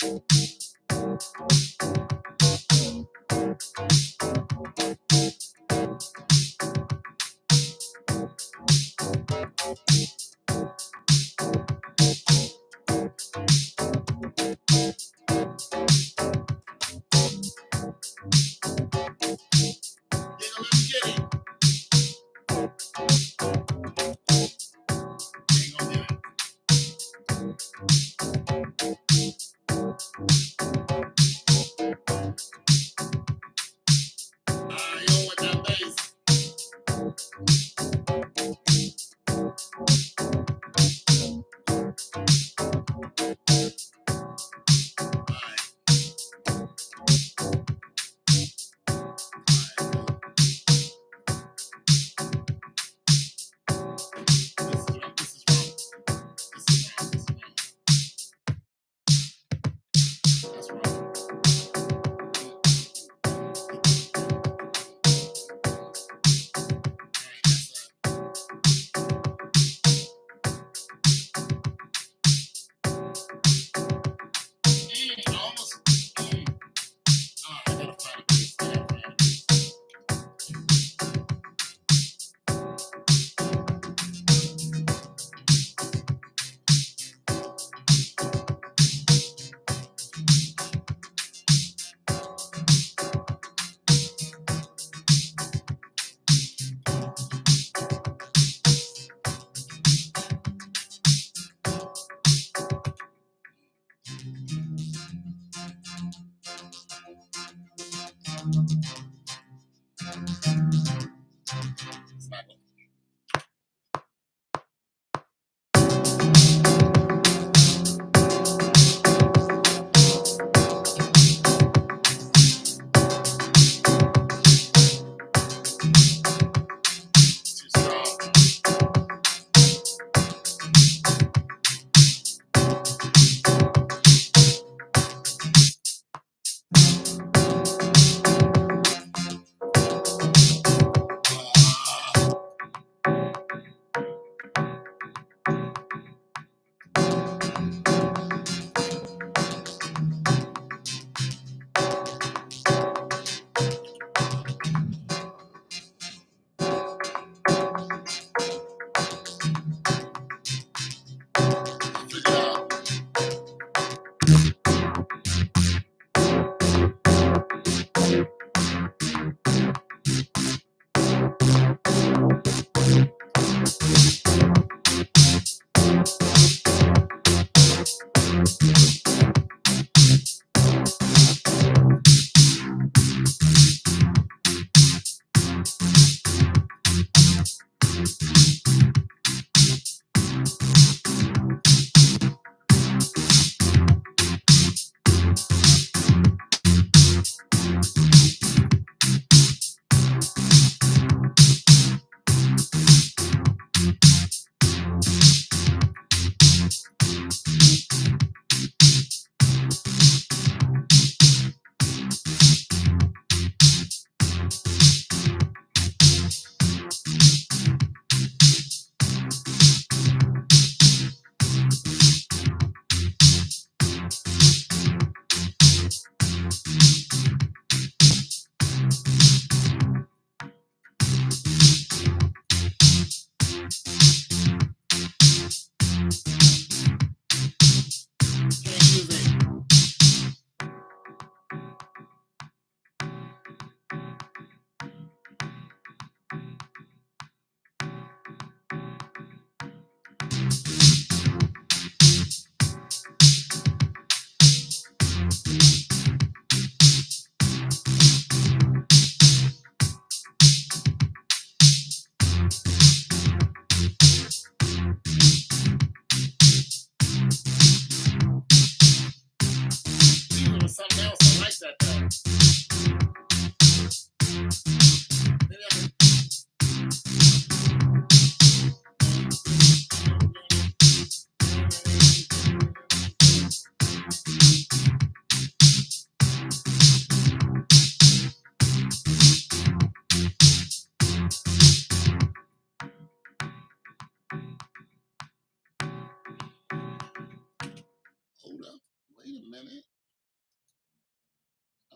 Get it. Ain't gonna get it. You don't want that bass. That's wrong. Almost. I gotta find a bass. I gotta find a bass. It's not gonna. Too strong.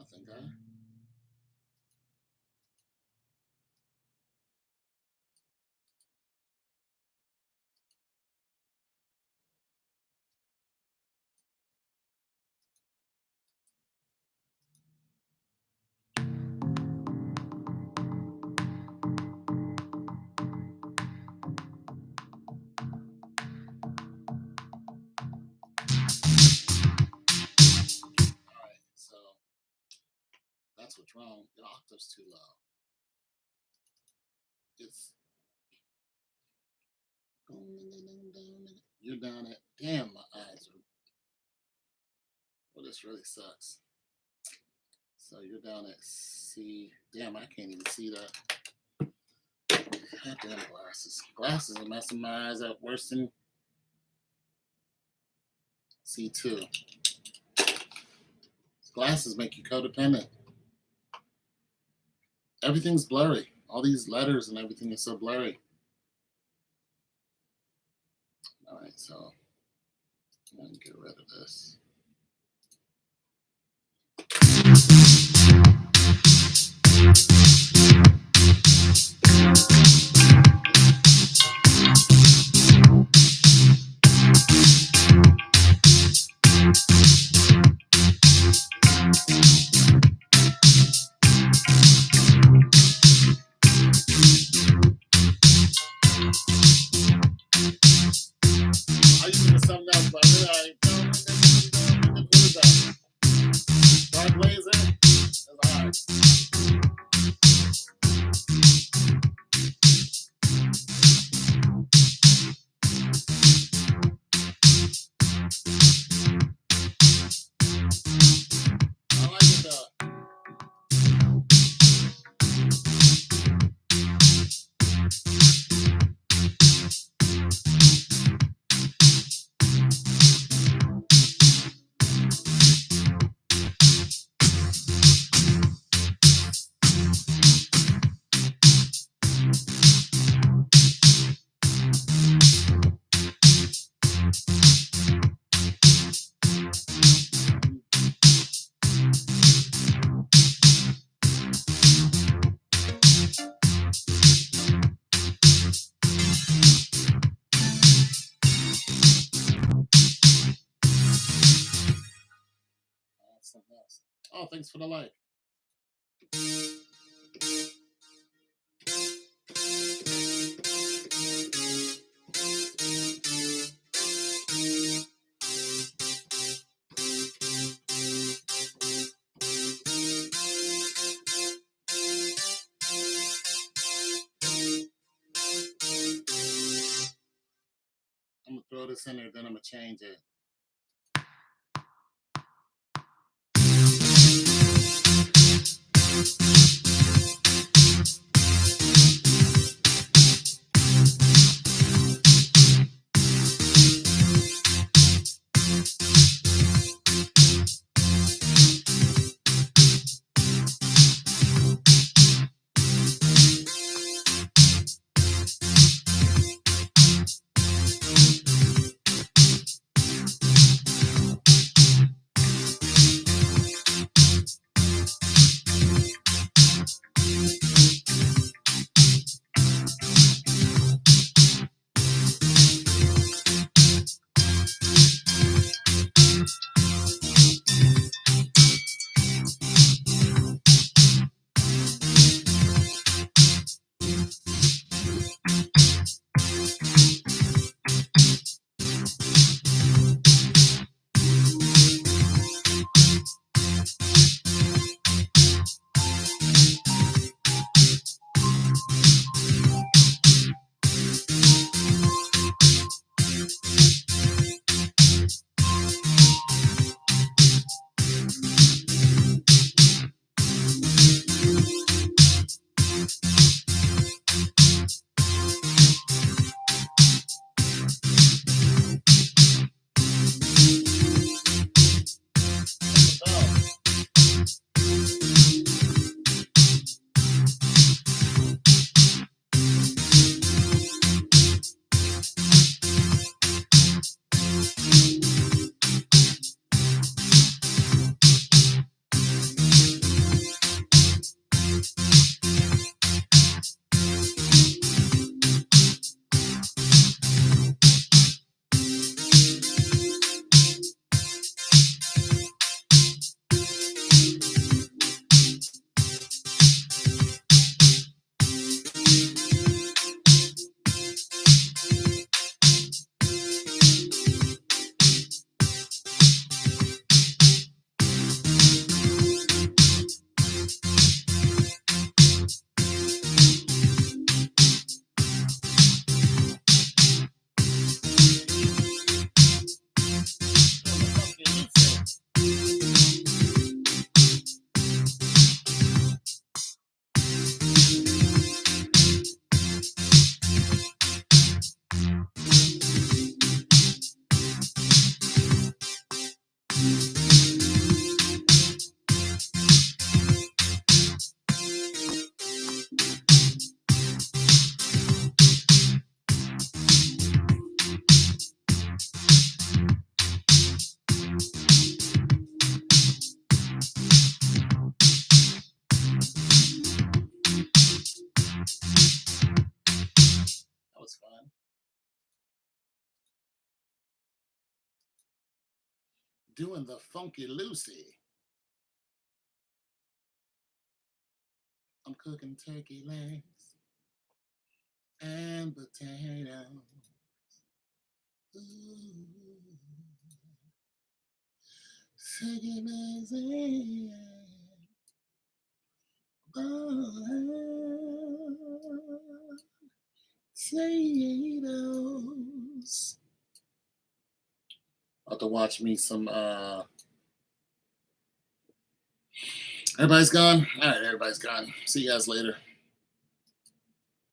Nothing, huh? All right, so that's what's wrong. Your octave's too low. It's you're down at damn, my eyes are. Well, this really sucks. So you're down at C. Damn, I can't even see that. Goddamn glasses. Glasses are messing my eyes up worse than C2. Glasses make you codependent. Everything's blurry. All these letters and everything is so blurry. All right, so I'm going to get rid of this. I used to do something else, but I what is that? Dark laser? That's all right. I like it though. Something else. Oh, thanks for the like. I'm gonna throw this in there, then I'm gonna change it. doing the Funky Lucy. I'm cooking turkey legs and potatoes. Ooh, turkey legs and potatoes. About to watch me some everybody's gone. All right, everybody's gone. See you guys later.